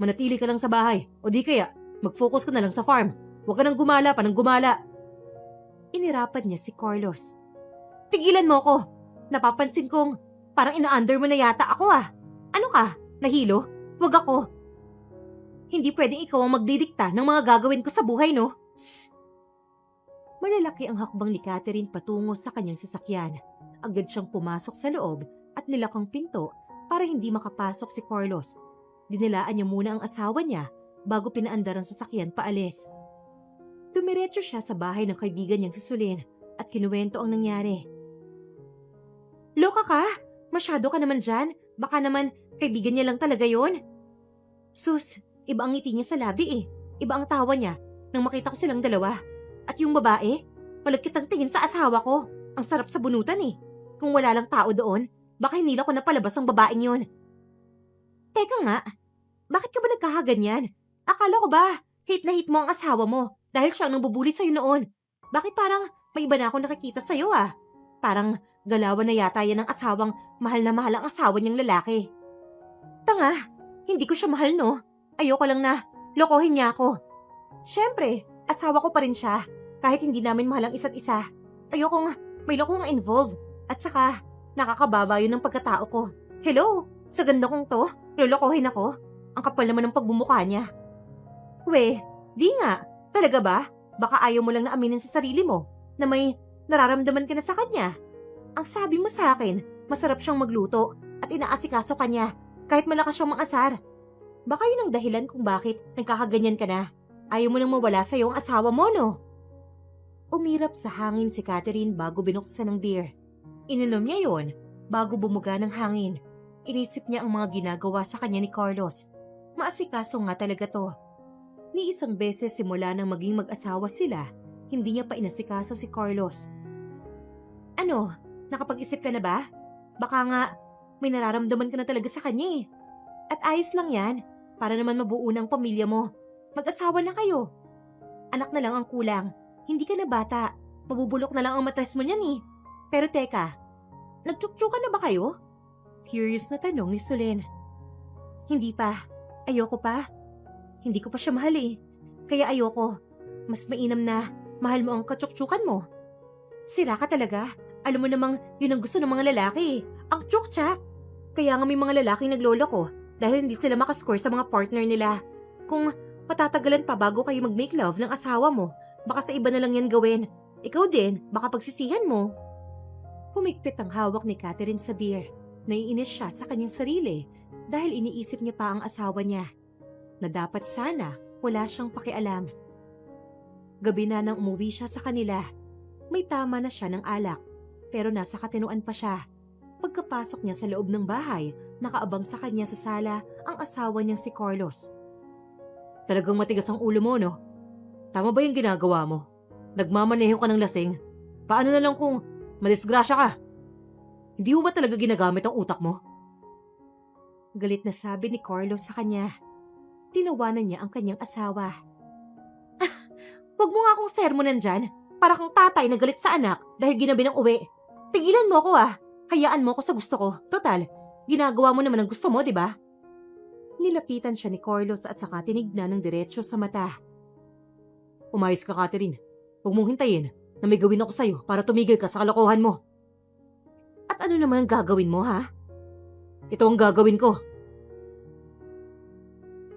Manatili ka lang sa bahay o di kaya mag-focus ka na lang sa farm. Huwag ka nang gumala pa ng gumala. Inirapan niya si Carlos. Tigilan mo ko. Napapansin kong parang ina-under mo na yata ako Ano ka? Nahilo? Huwag ako. Hindi pwedeng ikaw ang magdidikta ng mga gagawin ko sa buhay, no? Shh! Malalaki ang hakbang ni Catherine patungo sa kanyang sasakyan. Agad siyang pumasok sa loob at nilakang pinto para hindi makapasok si Carlos. Dinilaan niya muna ang asawa niya bago pinaandar ang sasakyan paalis. Dumiretso siya sa bahay ng kaibigan niyang si Sulin at kinuwento ang nangyari. Loka ka? Masyado ka naman dyan. Baka naman kaibigan niya lang talaga yon. Sus, iba ang ngiti niya sa labi Iba ang tawa niya nang makita ko silang dalawa. At yung babae, malagkit ang tingin sa asawa ko. Ang sarap sa bunutan Kung wala lang tao doon, baka hinila ko na palabas ang babaeng yun. Teka nga, bakit ka ba nagkakaganyan? Akala ko ba, hate na hate mo ang asawa mo dahil siya ang nambubuli sa'yo noon? Bakit parang may iba na akong nakikita sa'yo Parang galawan na yata yan ng asawang mahal na mahal ang asawa niyang lalaki. Tanga, hindi ko siya mahal no? Ayoko lang na lokohin niya ako. Siyempre, asawa ko pa rin siya. Kahit hindi namin mahal ang isa't isa. Ayokong may lokong involved. At saka, nakakababa yun ng pagkatao ko. Hello, sa ganda kong to, lolokohin ako. Ang kapal naman ng pagbumuka niya. We, di nga. Talaga ba? Baka ayaw mo lang na aminin sa sarili mo na may nararamdaman ka na sa kanya. Ang sabi mo sa akin, masarap siyang magluto at inaasikaso ka niya kahit malakas siyang mangasar. Baka yun ang dahilan kung bakit nagkakaganyan ka na. Ayaw mo nang mawala sa'yo ang asawa mo, no? Umirap sa hangin si Catherine bago binuksan ng beer. Ininom niya yon bago bumuga ng hangin. Inisip niya ang mga ginagawa sa kanya ni Carlos. Maasikaso nga talaga to. Ni isang beses simula nang maging mag-asawa sila, hindi niya pa inasikaso si Carlos. Ano, nakapag-isip ka na ba? Baka nga may nararamdaman ka na talaga sa kanya eh. At ayos lang yan, para naman mabuo ng pamilya mo. Mag-asawa na kayo. Anak na lang ang kulang, hindi ka na bata. Mabubulok na lang ang matres mo niyan eh. Pero teka, nagtsuktsukan na ba kayo? Curious na tanong ni Solen. Hindi pa. Ayoko pa. Hindi ko pa siya mahal eh. Kaya ayoko. Mas mainam na mahal mo ang katsuktsukan mo. Sira ka talaga. Alam mo namang yun ang gusto ng mga lalaki eh. Ang tsuktsak. Kaya nga may mga lalaking nagloloko dahil hindi sila makascore sa mga partner nila. Kung patatagalan pa bago kayo mag-make love ng asawa mo, baka sa iba na lang yan gawin. Ikaw din, baka pagsisihan mo. Humigpit ang hawak ni Catherine sa beer. Naiinis siya sa kanyang sarili dahil iniisip niya pa ang asawa niya. Na dapat sana wala siyang pakialam. Gabi na nang umuwi siya sa kanila. May tama na siya ng alak, pero nasa katinuan pa siya. Pagkapasok niya sa loob ng bahay, nakaabang sa kanya sa sala ang asawa niyang si Carlos. Talagang matigas ang ulo mo, no? Tama ba yung ginagawa mo? Nagmamaneho ka ng lasing? Paano na lang kung madisgrasya ka? Hindi mo ba talaga ginagamit ang utak mo? Galit na sabi ni Carlos sa kanya. Tinawanan niya ang kanyang asawa. Huwag mo nga akong sermonan dyan. Para kang tatay na galit sa anak dahil ginabi ng uwi. Tigilan mo ako ah. Hayaan mo ako sa gusto ko. Total, ginagawa mo naman ang gusto mo, di ba? Nilapitan siya ni Carlos at saka tinignan ng diretsyo sa mata. Umayos ka, Catherine. Huwag mong hintayin na may gawin ako sa'yo para tumigil ka sa kalokohan mo. At ano naman ang gagawin mo, ha? Ito ang gagawin ko.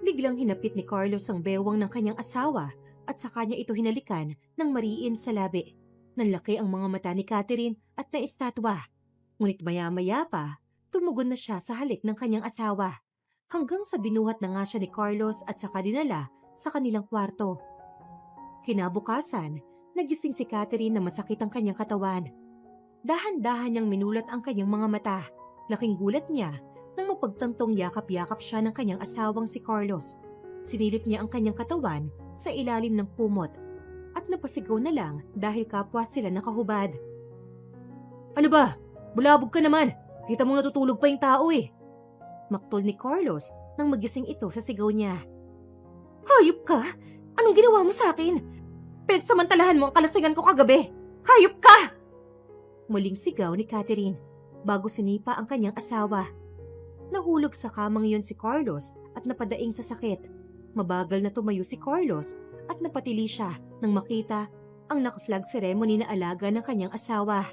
Biglang hinapit ni Carlos ang bewang ng kanyang asawa at sa kanya ito hinalikan ng mariin sa labi. Nanlaki ang mga mata ni Catherine at naistatwa. Ngunit maya-maya pa, tumugon na siya sa halik ng kanyang asawa. Hanggang sa binuhat na nga siya ni Carlos at saka dinala sa kanilang kwarto. Kinabukasan, nagising si Catherine na masakit ang kanyang katawan. Dahan-dahan niyang minulat ang kanyang mga mata. Laking gulat niya nang mapagtantong yakap-yakap siya ng kanyang asawang si Carlos. Sinilip niya ang kanyang katawan sa ilalim ng kumot at napasigaw na lang dahil kapwa sila nakahubad. Ano ba? Bulabog ka naman. Kita mo natutulog pa yung tao eh. Maktol ni Carlos nang magising ito sa sigaw niya. Hayop ka? Anong ginawa mo sa akin? Pinagsamantalahan mo ang kalasingan ko kagabi. Hayop ka! Muling sigaw ni Catherine bago sinipa ang kanyang asawa. Nahulog sa kamang yun si Carlos at napadaing sa sakit. Mabagal na tumayo si Carlos at napatili siya nang makita ang naka-flag ceremony na alaga ng kanyang asawa.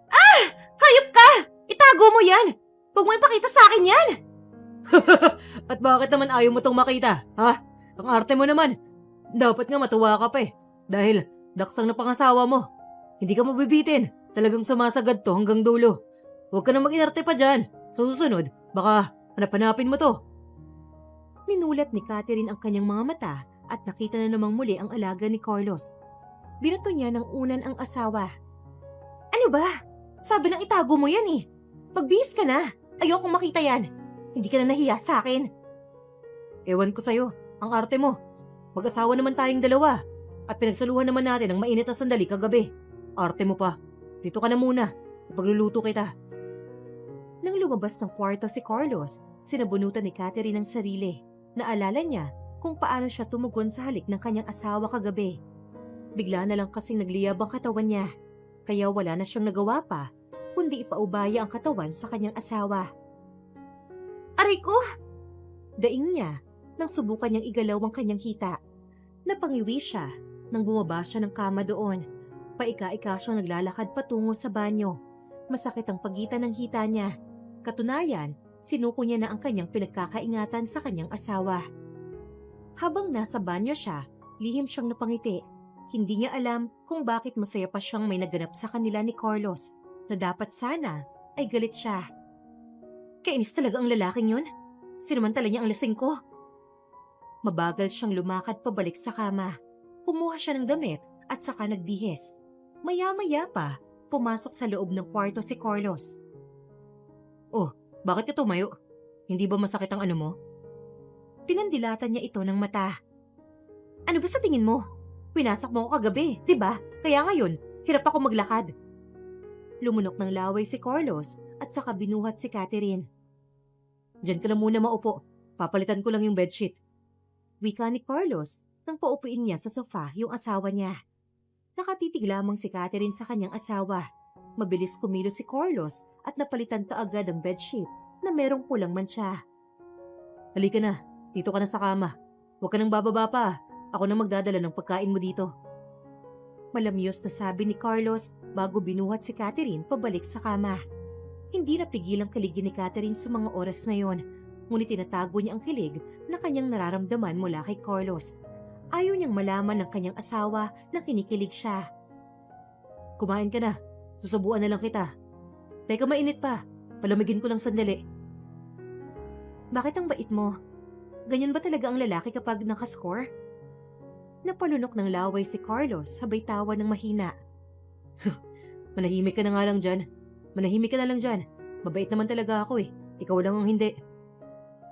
Ah! Hayop ka! Itago mo yan! Huwag mo ipakita sa akin yan! At bakit naman ayaw mo tong makita, ha? Ang arte mo naman. Dapat nga matuwa ka pa eh. Dahil daksang na pangasawa mo. Hindi ka mabibitin. Talagang sumasagad to hanggang dulo. Huwag ka na mag-inarte pa dyan. Sa susunod, baka hanap-hanapin mo to. Minulat ni Catherine ang kanyang mga mata at nakita na namang muli ang alaga ni Carlos. Binato niya ng unan ang asawa. Ano ba? Sabi ng itago mo yan eh. Magbihis ka na. Ayokong makita yan. Hindi ka na nahiya sa akin. Ewan ko sa'yo. Ang arte mo. Mag-asawa naman tayong dalawa. At pinagsaluhan naman natin ang mainit na sandali kagabi. Arte mo pa. Dito ka na muna. Ipagluluto kita. Nang lumabas ng kwarto si Carlos, sinabunutan ni Catherine ang sarili. Naalala niya kung paano siya tumugon sa halik ng kanyang asawa kagabi. Bigla na lang kasing nagliyab ang katawan niya. Kaya wala na siyang nagawa pa, kundi ipaubaya ang katawan sa kanyang asawa. Aray ko! Daing niya nang subukan niyang igalaw ang kanyang hita. Napangiwi siya nang bumaba siya ng kama doon. Paika-ika siyang naglalakad patungo sa banyo. Masakit ang pagitan ng hita niya. Katunayan, sinuko niya na ang kanyang pinagkakaingatan sa kanyang asawa. Habang nasa banyo siya, lihim siyang napangiti. Hindi niya alam kung bakit masaya pa siyang may naganap sa kanila ni Carlos, na dapat sana ay galit siya. Kainis talaga ang lalaking yun. Sinamantala niya ang lasing ko. Mabagal siyang lumakad pabalik sa kama. Kumuha siya ng damit at saka nagbihis. Maya-maya pa, pumasok sa loob ng kwarto si Carlos. Oh, bakit ka tumayo? Hindi ba masakit ang ano mo? Pinandilatan niya ito ng mata. Ano ba sa tingin mo? Winasak mo ako kagabi, di ba? Kaya ngayon, hirap ako maglakad. Lumunok ng laway si Carlos at saka binuhat si Catherine. Diyan ka na muna maupo. Papalitan ko lang yung bedsheet. Wika ni Carlos nang paupuin niya sa sofa yung asawa niya. Nakatitig lamang si Catherine sa kanyang asawa. Mabilis kumilos si Carlos at napalitan kaagad ang bedsheet na merong pulang mantsa. Halika na, dito ka na sa kama. Huwag ka nang bababa pa. Ako na magdadala ng pagkain mo dito. Malamyos na sabi ni Carlos bago binuhat si Catherine pabalik sa kama. Hindi napigil ang kilig ni Catherine sa mga oras na yon, ngunit tinatago niya ang kilig na kanyang nararamdaman mula kay Carlos. Ayaw niyang malaman ng kanyang asawa na kinikilig siya. Kumain ka na. Susubuan na lang kita. Teka, mainit pa. Palamigin ko lang sandali. Bakit ang bait mo? Ganyan ba talaga ang lalaki kapag nakascore? Napalunok ng laway si Carlos sabay tawa ng mahina. Manahimik ka na nga lang dyan. Manahimik ka na lang dyan. Mabait naman talaga ako eh. Ikaw lang ang hindi.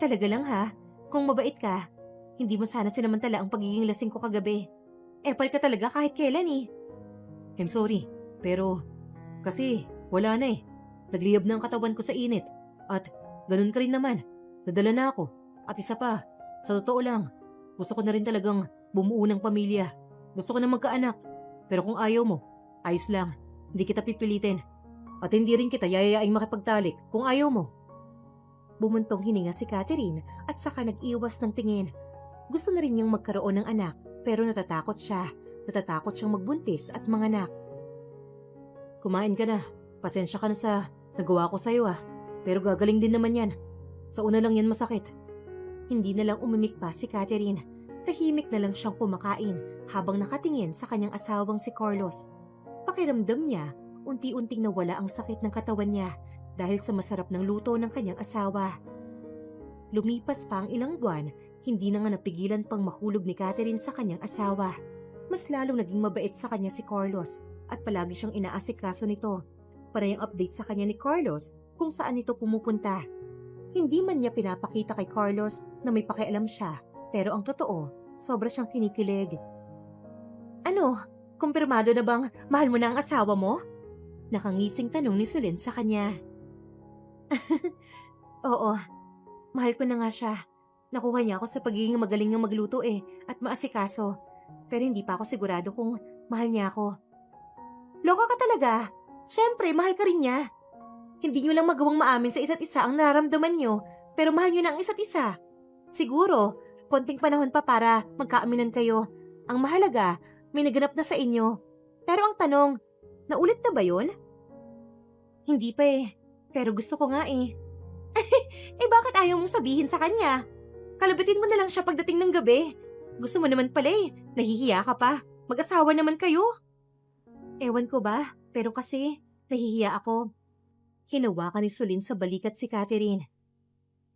Talaga lang ha? Kung mabait ka, hindi mo sana sinamantala ang pagiging lasing ko kagabi. Epal ka talaga kahit kailan eh. I'm sorry, pero kasi wala na eh. Nagliyab na ang katawan ko sa init. At ganun ka rin naman. Nadala na ako. At isa pa, sa totoo lang, gusto ko na rin talagang bumuo ng pamilya. Gusto ko na magkaanak. Pero kung ayaw mo, ayos lang. Hindi kita pipilitin. At hindi rin kita yayayaing makipagtalik kung ayaw mo. Bumuntong hininga si Catherine at saka nag-iwas ng tingin. Gusto na rin niyang magkaroon ng anak pero natatakot siya. Natatakot siyang magbuntis at manganak. Kumain ka na. Pasensya ka na sa nagawa ko sa'yo ah. Pero gagaling din naman yan. Sa una lang yan masakit. Hindi na lang umimik pa si Catherine. Tahimik na lang siyang kumakain habang nakatingin sa kanyang asawang si Carlos. Pakiramdam niya, unti-unting nawala ang sakit ng katawan niya dahil sa masarap ng luto ng kanyang asawa. Lumipas pa ang ilang buwan, hindi na nga napigilan pang mahulog ni Catherine sa kanyang asawa. Mas lalong naging mabait sa kanya si Carlos at palagi siyang inaasikaso nito. Panay ang update sa kanya ni Carlos kung saan ito pumupunta. Hindi man niya pinapakita kay Carlos na may pakialam siya, pero ang totoo, sobra siyang kinikilig. Ano? Kumpirmado na bang mahal mo na ang asawa mo? Nakangising tanong ni Sulin sa kanya. Oo, mahal ko na nga siya. Nakuha niya ako sa pagiging magaling niyang magluto at maasikaso. Pero hindi pa ako sigurado kung mahal niya ako. Loka ka talaga. Siyempre, mahal ka rin niya. Hindi niyo lang magawang maamin sa isa't isa ang nararamdaman niyo, pero mahal niyo na ang isa't isa. Siguro, konting panahon pa para magkaaminan kayo. Ang mahalaga, may naganap na sa inyo. Pero ang tanong, naulit na ba yun? Hindi pa pero gusto ko nga bakit ayaw mong sabihin sa kanya? Kalabitin mo na lang siya pagdating ng gabi. Gusto mo naman pala nahihiya ka pa. Mag-asawa naman kayo. Ewan ko ba, pero kasi nahihiya ako. Hinawakan ni Sulin sa balikat si Catherine.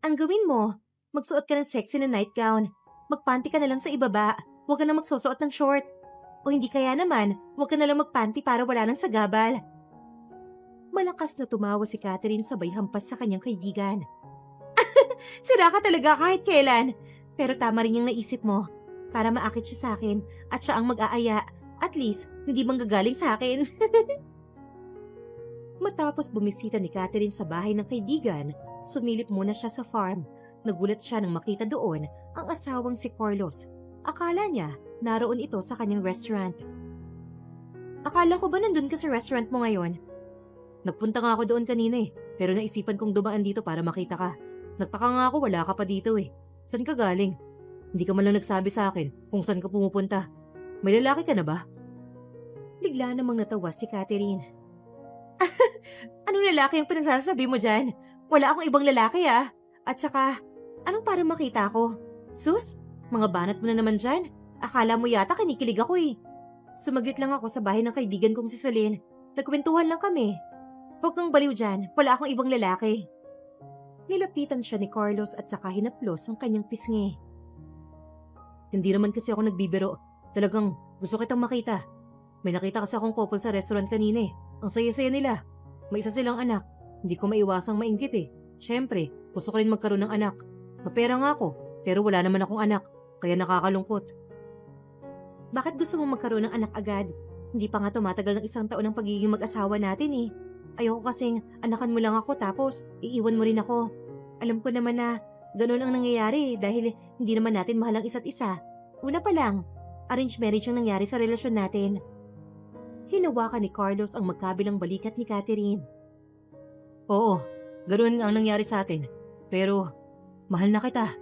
Ang gawin mo, magsuot ka ng sexy na nightgown. Magpanty ka na lang sa ibaba. Huwag ka na magsusuot ng short. O hindi kaya naman, huwag ka na lang magpanty para wala nang sagabal. Malakas na tumawa si Catherine sabay hampas sa kanyang kaibigan. Sira ka talaga kahit kailan. Pero tama rin yung naisip mo. Para maakit siya sa akin at siya ang mag-aaya. At least, hindi manggagaling sa akin. Matapos bumisita ni Catherine sa bahay ng kaibigan, sumilip muna siya sa farm. Nagulat siya nang makita doon ang asawang si Carlos. Akala niya, naroon ito sa kanyang restaurant. Akala ko ba nandun ka sa restaurant mo ngayon? Nagpunta nga ako doon kanina pero naisipan kong dumaan dito para makita ka. Nagtaka nga ako wala ka pa dito Saan ka galing? Hindi ka man lang nagsabi sa akin kung saan ka pumupunta. May lalaki ka na ba? Bigla namang natawa si Catherine. Anong lalaki ang pinagsasabi mo dyan? Wala akong ibang lalaki At saka, anong para makita ko? Sus, mga banat mo na naman dyan. Akala mo yata kinikilig ako Sumaglit lang ako sa bahay ng kaibigan kong si Solin. Nagkwentuhan lang kami. Huwag kang baliw dyan, wala akong ibang lalaki. Nilapitan siya ni Carlos at saka hinaplos ang kanyang pisngi. Hindi naman kasi ako nagbibiro. Talagang gusto kitang makita. May nakita kasi akong couple sa restaurant kanina Ang saya-saya nila. May isa silang anak. Hindi ko maiwasang mainggit Siyempre, gusto ko rin magkaroon ng anak. Mapera nga ako, pero wala naman akong anak. Kaya nakakalungkot. Bakit gusto mong magkaroon ng anak agad? Hindi pa nga tumatagal ng 1 taon ng pagiging mag-asawa natin eh. Ayoko kasing anakan mo lang ako tapos iiwan mo rin ako. Alam ko naman na ganun ang nangyayari dahil hindi naman natin mahal ang isa't isa. Una pa lang, arranged marriage ang nangyari sa relasyon natin. Hinawakan ni Carlos ang magkabilang balikat ni Catherine. Oo, ganun nga ang nangyari sa atin. Pero, mahal na kita.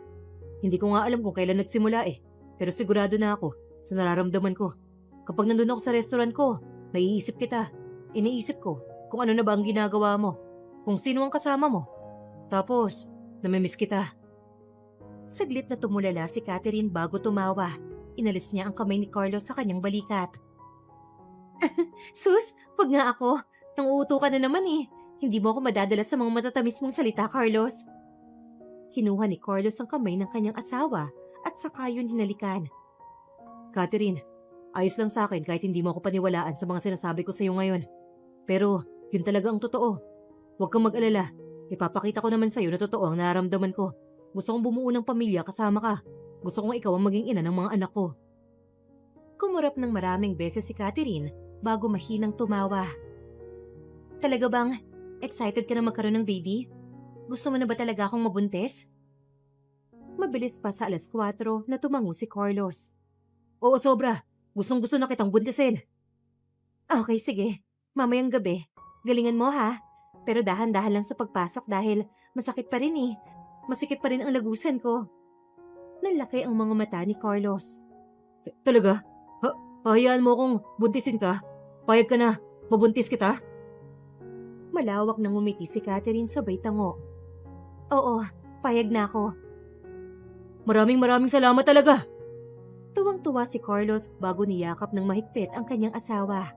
Hindi ko nga alam kung kailan nagsimula eh. Pero sigurado na ako sa nararamdaman ko. Kapag nandun ako sa restaurant ko, naiisip kita. Iniisip ko kung ano na ba ang ginagawa mo. Kung sino ang kasama mo. Tapos, namimiss kita. Saglit na tumulala si Catherine bago tumawa. Inalis niya ang kamay ni Carlos sa kanyang balikat. Sus, wag nga ako. Nanguuto ka na naman eh. Hindi mo ako madadala sa mga matatamis mong salita, Carlos. Kinuha ni Carlos ang kamay ng kanyang asawa at saka yun hinalikan. Catherine, ayos lang sa akin kahit hindi mo ako paniwalaan sa mga sinasabi ko sa iyo ngayon. Pero, yun talaga ang totoo. Huwag kang mag-alala. Ipapakita ko naman sa iyo na totoo ang nararamdaman ko. Gusto kong bumuo ng pamilya kasama ka. Gusto kong ikaw ang maging ina ng mga anak ko. Kumurap ng maraming beses si Catherine bago mahinang tumawa. Talaga bang excited ka na magkaroon ng baby? Gusto mo na ba talaga akong mabuntis? Mabilis pa sa 4:00 na tumango si Carlos. Oo, sobra. Gustong-gusto na kitang buntisin. Okay, sige. Mamayang gabi. Galingan mo ha. Pero dahan-dahan lang sa pagpasok dahil masakit pa rin eh. Masikip pa rin ang lagusan ko. Nalaki ang mga mata ni Carlos. Talaga? Hayaan mo kung buntisin ka? Payag ka na. Mabuntis kita? Malawak nang umiti si Catherine sabay tango. Oo, payag na ako. Maraming salamat talaga. Tuwang-tuwa si Carlos bago niyakap ng mahigpit ang kanyang asawa.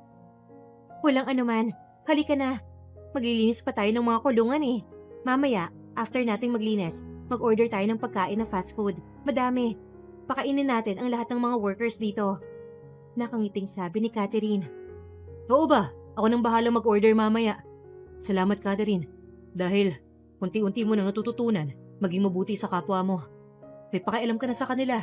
Walang anuman. Halika na. Maglilinis pa tayo ng mga kulungan eh. Mamaya, after nating maglinis, mag-order tayo ng pagkain na fast food. Madami. Pakainin natin ang lahat ng mga workers dito. Nakangiting sabi ni Catherine. Oo ba? Ako nang bahala mag-order mamaya. Salamat, Catherine. Dahil unti-unti mo nang natututunan maging mabuti sa kapwa mo. May pakialam ka na sa kanila.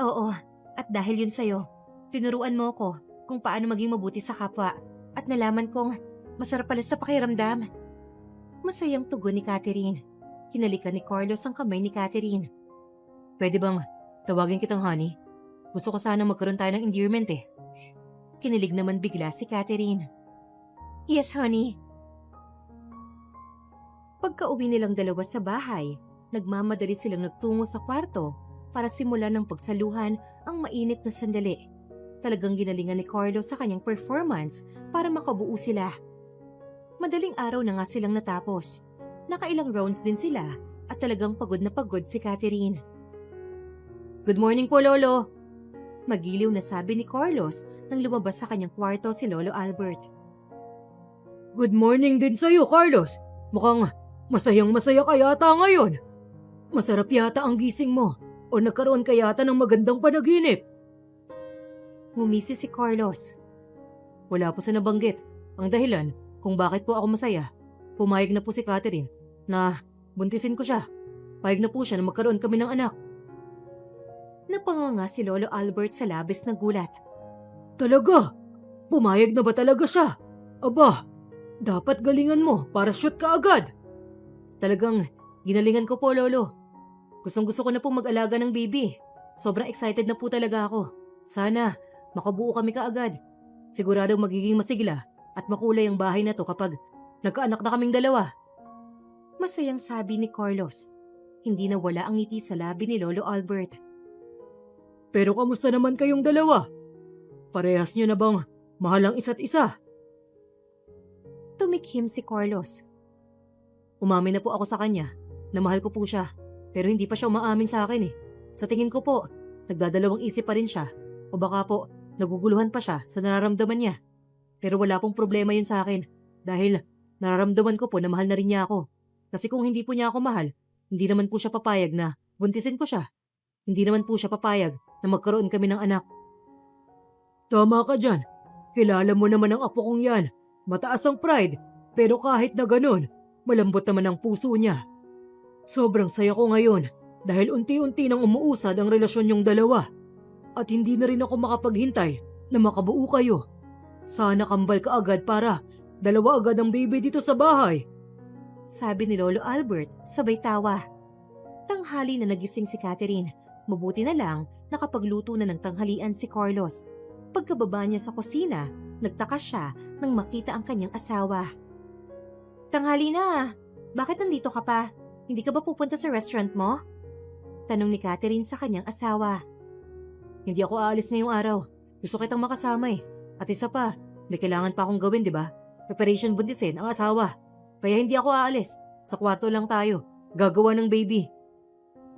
Oo, at dahil yun sa'yo, tinuruan mo ko kung paano maging mabuti sa kapwa at nalaman kong masarap pala sa pakiramdam. Masayang tugon ni Catherine. Hinalikan ni Carlos ang kamay ni Catherine. Pwede bang tawagin kitang honey? Gusto ko sana magkaroon tayo ng endearment eh. Kinilig naman bigla si Catherine. Yes, honey. Pagka-uwi nilang dalawa sa bahay, nagmamadali silang nagtungo sa kwarto para simulan ng pagsaluhan ang mainit na sandali. Talagang ginalingan ni Carlos sa kanyang performance para makabuo sila. Madaling araw na nga silang natapos. Nakailang rounds din sila at talagang pagod na pagod si Catherine. Good morning po, Lolo. Magiliw na sabi ni Carlos nang lumabas sa kanyang kwarto si Lolo Albert. Good morning din sa'yo, Carlos. Mukhang masayang-masaya ka yata ngayon. Masarap yata ang gising mo o nagkaroon ka yata ng magandang panaginip. Ngumisi si Carlos. Wala po sa nabanggit ang dahilan kung bakit po ako masaya. Pumayag na po si Catherine na buntisin ko siya. Payag na po siya na magkaroon kami ng anak. Napanganga si Lolo Albert sa labis na gulat. Talaga? Pumayag na ba talaga siya? Aba, dapat galingan mo para shoot ka agad. Talagang ginalingan ko po, Lolo. Gustong-gusto ko na po mag-alaga ng baby. Sobrang excited na po talaga ako. Sana makabuo kami kaagad. Siguradong magiging masigla at makulay ang bahay na to kapag nagkaanak na kaming dalawa. Masayang sabi ni Carlos. Hindi na wala ang ngiti sa labi ni Lolo Albert. Pero kamusta naman kayong dalawa? Parehas niyo na bang mahal ang isa't isa? Tumikhim si Carlos. Umamin na po ako sa kanya na mahal ko po siya, pero hindi pa siya umaamin sa akin eh. Sa tingin ko po, nagdadalawang isip pa rin siya o baka po naguguluhan pa siya sa nararamdaman niya. Pero wala pong problema yun sa akin dahil nararamdaman ko po na mahal na rin niya ako. Kasi kung hindi po niya ako mahal, hindi naman po siya papayag na buntisin ko siya. Hindi naman po siya papayag na magkaroon kami ng anak. Tama ka dyan. Kilala mo naman ang apo kong yan. Mataas ang pride, pero kahit na ganun, malambot naman ang puso niya. Sobrang saya ko ngayon dahil unti-unti nang umuusad ang relasyon niyong dalawa. at hindi na rin ako makapaghintay na makabuo kayo. Sana kambal ka agad para dalawa agad ang baby dito sa bahay. Sabi ni Lolo Albert sabay tawa. Tanghali na nagising si Catherine. Mabuti na lang nakapagluto na ng tanghalian si Carlos. Pagkababa niya sa kusina, nagtaka siya nang makita ang kanyang asawa. Tanghali na, bakit nandito ka pa? Hindi ka ba pupunta sa restaurant mo? Tanong ni Catherine sa kanyang asawa. Hindi ako aalis ngayong araw. Gusto kitang makasama eh. At isa pa, may kailangan pa akong gawin, di ba? Preparation buntisin ang asawa. Kaya hindi ako aalis. Sa kwarto lang tayo. Gagawa ng baby.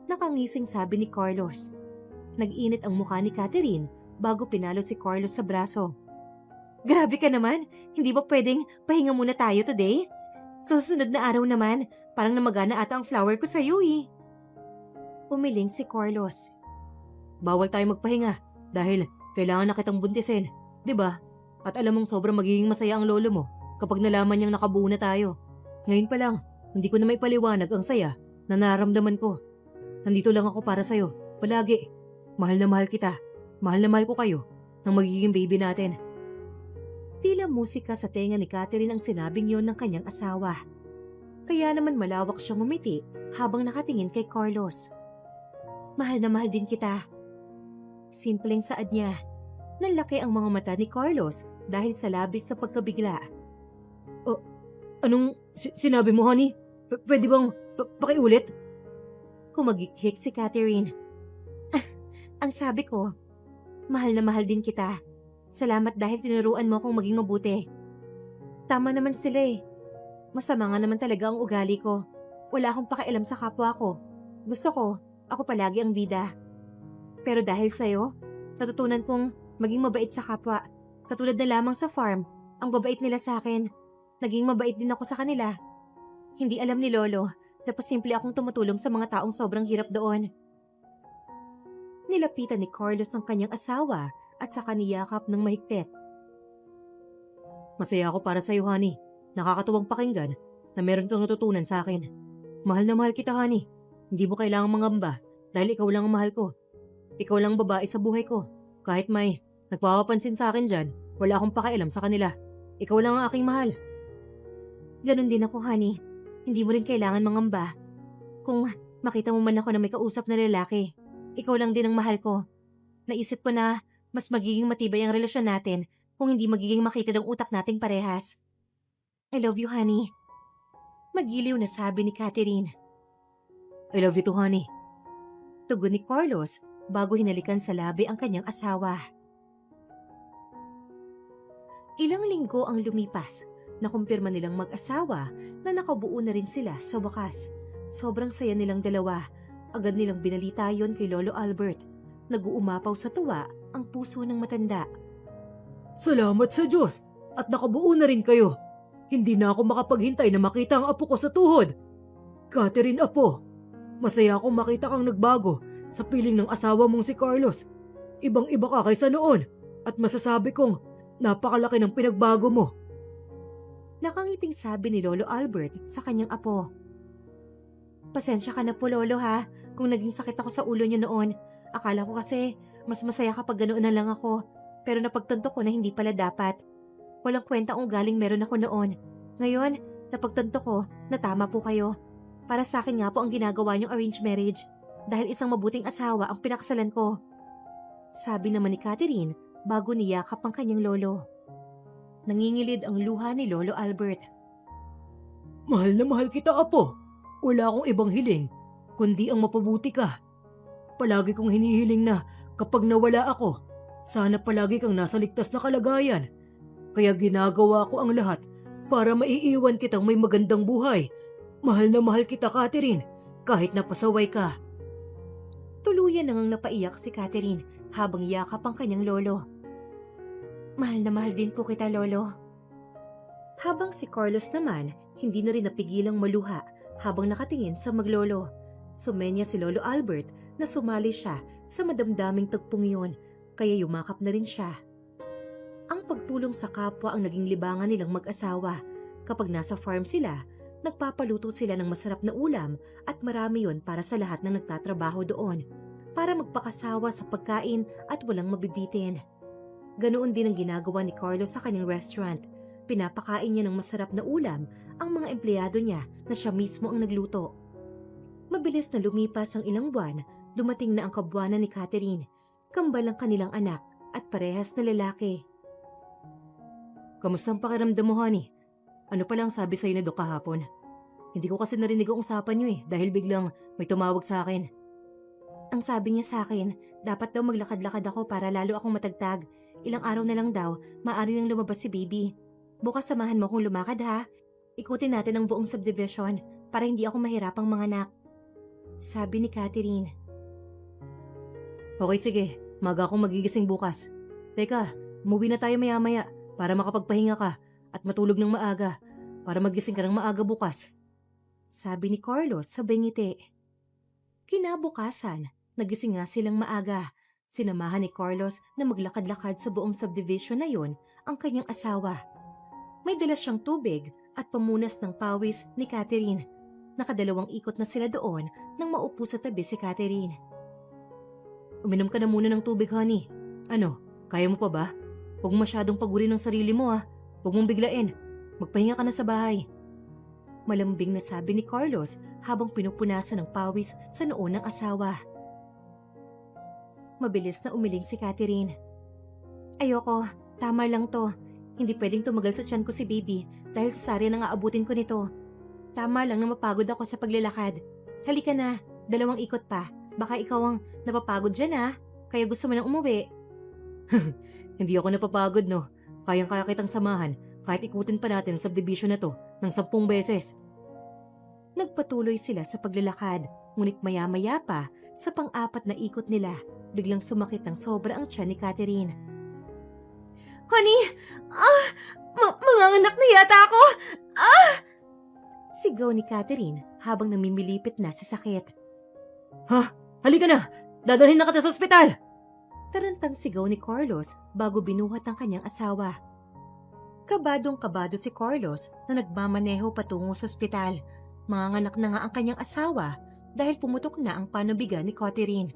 Nakangising sabi ni Carlos. Nag-init ang mukha ni Catherine bago pinalo si Carlos sa braso. Grabe ka naman, hindi ba pwedeng pahinga muna tayo today? Sa susunod na araw naman, parang namagana ata ang flower ko sa'yo eh. Umiling si Carlos. Bawal tayo magpahinga dahil kailangan na kitang buntisin, di ba? At alam mong sobrang magiging masaya ang lolo mo kapag nalaman niyang nakabuo na tayo. Ngayon pa lang, hindi ko na may paliwanag ang saya na naramdaman ko. Nandito lang ako para sa'yo, palagi. Mahal na mahal kita. Mahal na mahal ko kayo ng magiging baby natin. Tila musika sa tenga ni Catherine ang sinabing yon ng kanyang asawa. Kaya naman malawak siyang umiti habang nakatingin kay Carlos. Mahal na mahal din kita. Simpleng saad niya. Nanlaki ang mga mata ni Carlos dahil sa labis na pagkabigla. Anong sinabi mo, honey? Pwede bang pakiulit? Kumagikhik si Catherine. Ang sabi ko, mahal na mahal din kita. Salamat dahil tinuruan mo akong maging mabuti. Tama naman sila eh. Masama nga naman talaga ang ugali ko. Wala akong pakialam sa kapwa ko. Gusto ko, ako palagi ang bida. Pero dahil sa'yo, natutunan kong maging mabait sa kapwa. Katulad na lamang sa farm, ang babait nila sa akin. Naging mabait din ako sa kanila. Hindi alam ni Lolo na pasimple akong tumutulong sa mga taong sobrang hirap doon. Nilapitan ni Carlos ang kanyang asawa at saka niyakap ng mahigpit. Masaya ako para sa'yo, honey. Nakakatuwang pakinggan na meron kang natutunan sa akin. Mahal na mahal kita, honey. Hindi mo kailangang mangamba dahil ikaw lang ang mahal ko. Ikaw lang ang babae sa buhay ko. Kahit may nagpapapansin sa akin dyan, wala akong pakialam sa kanila. Ikaw lang ang aking mahal. Ganon din ako, honey. Hindi mo rin kailangan mangamba. Kung makita mo man ako na may kausap na lalaki, ikaw lang din ang mahal ko. Naisip ko na mas magiging matibay ang relasyon natin kung hindi magiging makitid ang utak nating parehas. I love you, honey. Magiliw na sabi ni Catherine. I love you too, honey. Tugon ni Carlos bago hinalikan sa labi ang kanyang asawa. Ilang linggo ang lumipas. Nakumpirma nilang mag-asawa na nakabuo na rin sila sa wakas. Sobrang saya nilang dalawa. Agad nilang binalita yon kay Lolo Albert. Nag-uumapaw sa tuwa ang puso ng matanda. Salamat sa Diyos at nakabuo na rin kayo. Hindi na ako makapaghintay na makita ang apo ko sa tuhod. Catherine, apo, masaya akong makita kang nagbago sa piling ng asawa mong si Carlos. Ibang-iba ka kaysa noon at masasabi kong napakalaki ng pinagbago mo. Nakangiting sabi ni Lolo Albert sa kanyang apo. Pasensya ka na po, Lolo, ha, kung naging sakit ako sa ulo niyo noon. Akala ko kasi mas masaya kapag ganoon na lang ako, pero napagtanto ko na hindi pala dapat. Walang kwenta ang ugaling meron ako noon. Ngayon, napagtanto ko na tama po kayo. Para sa akin nga po ang ginagawa niyong arranged marriage dahil isang mabuting asawa ang pinakasalan ko. Sabi naman ni Catherine bago niyakap ang kanyang lolo. Nangingilid ang luha ni Lolo Albert. Mahal na mahal kita, apo. Wala akong ibang hiling, kundi ang mapabuti ka. Palagi kong hinihiling na kapag nawala ako, sana palagi kang nasa ligtas na kalagayan. Kaya ginagawa ko ang lahat para maiiwan kitang may magandang buhay. Mahal na mahal kita, Catherine, kahit napasaway ka. Tuluyan nang napaiyak si Catherine habang yakap ang kanyang lolo. Mahal na mahal din po kita, Lolo. Habang si Carlos naman, hindi na rin napigilang maluha habang nakatingin sa maglolo. Sumenya si Lolo Albert na sumali siya sa madamdaming tagpong yun, kaya yumakap na rin siya. Ang pagtulong sa kapwa ang naging libangan nilang mag-asawa. Kapag nasa farm sila, nagpapaluto sila ng masarap na ulam at marami yon para sa lahat ng nagtatrabaho doon. para magpakasawa sa pagkain at walang mabibitin. Ganoon din ang ginagawa ni Carlos sa kanyang restaurant. Pinapakain niya ng masarap na ulam ang mga empleyado niya na siya mismo ang nagluto. Mabilis na lumipas ang ilang buwan, dumating na ang kabuwanan ni Catherine, kambal ang kanilang anak at parehas na lalaki. Kamusta ang pakiramdam mo, honey? Ano palang sabi sa'yo ni Doc kahapon? Hindi ko kasi narinig ang usapan niyo dahil biglang may tumawag sa akin. Ang sabi niya sa akin, dapat daw maglakad-lakad ako para lalo akong matagtag. Ilang araw na lang daw, maaari nang lumabas si baby. Bukas samahan mo akong lumakad ha. Ikutin natin ang buong subdivision para hindi ako mahirapang manganak. Sabi ni Catherine. Okay sige, maga akong magigising bukas. Teka, umuwi na tayo maya-maya para makapagpahinga ka at matulog ng maaga para magising ka ng maaga bukas. Sabi ni Carlos sabay ngiti. Kinabukasan, nagising nga silang maaga. Sinamahan ni Carlos na maglakad-lakad sa buong subdivision na yon ang kanyang asawa. May dala siyang tubig at pamunas ng pawis ni Catherine. Nakadalawang ikot na sila doon nang maupo sa tabi si Catherine. Uminom ka na muna ng tubig, honey. Ano, kaya mo pa ba? Huwag masyadong pagurin ng sarili mo Huwag mong biglain. Magpahinga ka na sa bahay. Malambing na sabi ni Carlos habang pinupunasan ng pawis sa noo ng asawa. Mabilis na umiling si Catherine. Ayoko, tama lang to. Hindi pwedeng tumagal sa tiyan ko si baby dahil sa sarya na aabutin ko nito. Tama lang na mapagod ako sa paglalakad. Halika na, 2 ikot pa. Baka ikaw ang napapagod dyan kaya gusto mo nang umuwi. Hindi ako napapagod no. Kayang-kaya kitang samahan kahit ikutin pa natin ang subdivision na to ng 10 beses. Nagpatuloy sila sa paglalakad, ngunit maya-maya pa sa pang-4 na ikot nila, biglang sumakit ng sobra ang tiyan ni Catherine. Honey! Manganganak na yata ako! Sigaw ni Catherine habang namimilipit na sa sakit. Ha? Halika na! Dadalhin na kita sa ospital! Tarantang sigaw ni Carlos bago binuhat ang kanyang asawa. Kabadong-kabado si Carlos na nagmamaneho patungo sa ospital. Manganganak na nga ang kanyang asawa dahil pumutok na ang panubigan ni Catherine.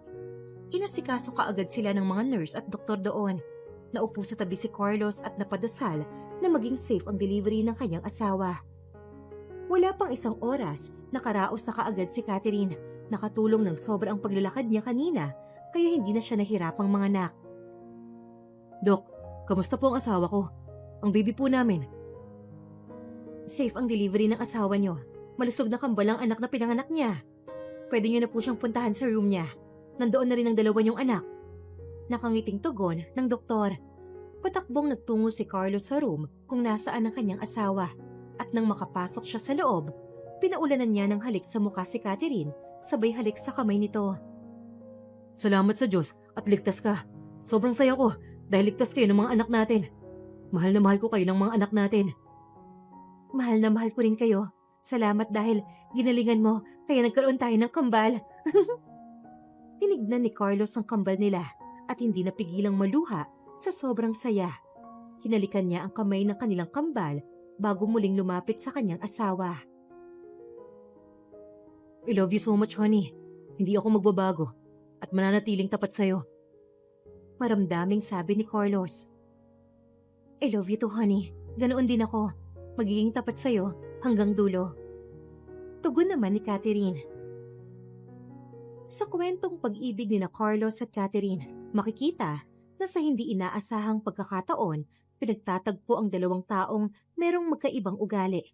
Inasikaso kaagad sila ng mga nurse at doktor doon. Naupo sa tabi si Carlos at napadasal na maging safe ang delivery ng kanyang asawa. Wala pang 1 oras, nakaraos na kaagad si Catherine. Nakatulong ng sobra ang paglalakad niya kanina kaya hindi na siya nahirapang manganak. Dok, kamusta po ang asawa ko? Ang baby po namin. Safe ang delivery ng asawa niyo. Malusog na kambal ang anak na pinanganak niya. Pwede niyo na po siyang puntahan sa room niya. Nandoon na rin ang 2 niyong anak. Nakangiting tugon ng doktor. Patakbong nagtungo si Carlos sa room kung nasaan ang kanyang asawa. At nang makapasok siya sa loob, pinaulanan niya ng halik sa mukha si Catherine, sabay halik sa kamay nito. Salamat sa Diyos at ligtas ka. Sobrang saya ko dahil ligtas kayo ng mga anak natin. Mahal na mahal ko kayo ng mga anak natin. Mahal na mahal ko rin kayo. Salamat dahil ginalingan mo kaya nagkaroon tayo ng kambal. Tinignan ni Carlos ang kambal nila at hindi napigilang maluha sa sobrang saya. Hinalikan niya ang kamay ng kanilang kambal bago muling lumapit sa kanyang asawa. I love you so much, honey. Hindi ako magbabago at mananatiling tapat sa'yo. Maramdaming sabi ni Carlos. I love you too, honey. Ganoon din ako. Magiging tapat sa'yo hanggang dulo. Tugon naman ni Catherine. Sa kwentong pag-ibig ni na Carlos at Catherine, makikita na sa hindi inaasahang pagkakataon, pinagtatagpo ang 2 taong merong magkaibang ugali.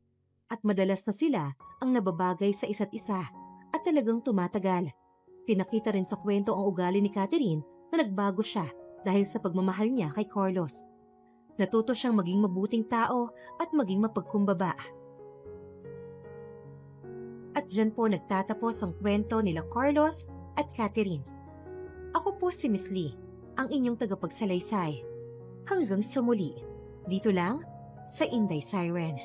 At madalas na sila ang nababagay sa isa't isa at talagang tumatagal. Pinakita rin sa kwento ang ugali ni Catherine na nagbago siya dahil sa pagmamahal niya kay Carlos. Natuto siyang maging mabuting tao at maging mapagkumbaba. At dyan po nagtatapos ang kwento nila Carlos at Catherine. Ako po si Miss Lee, ang inyong tagapagsalaysay. Hanggang sa muli, dito lang sa Inday Siren.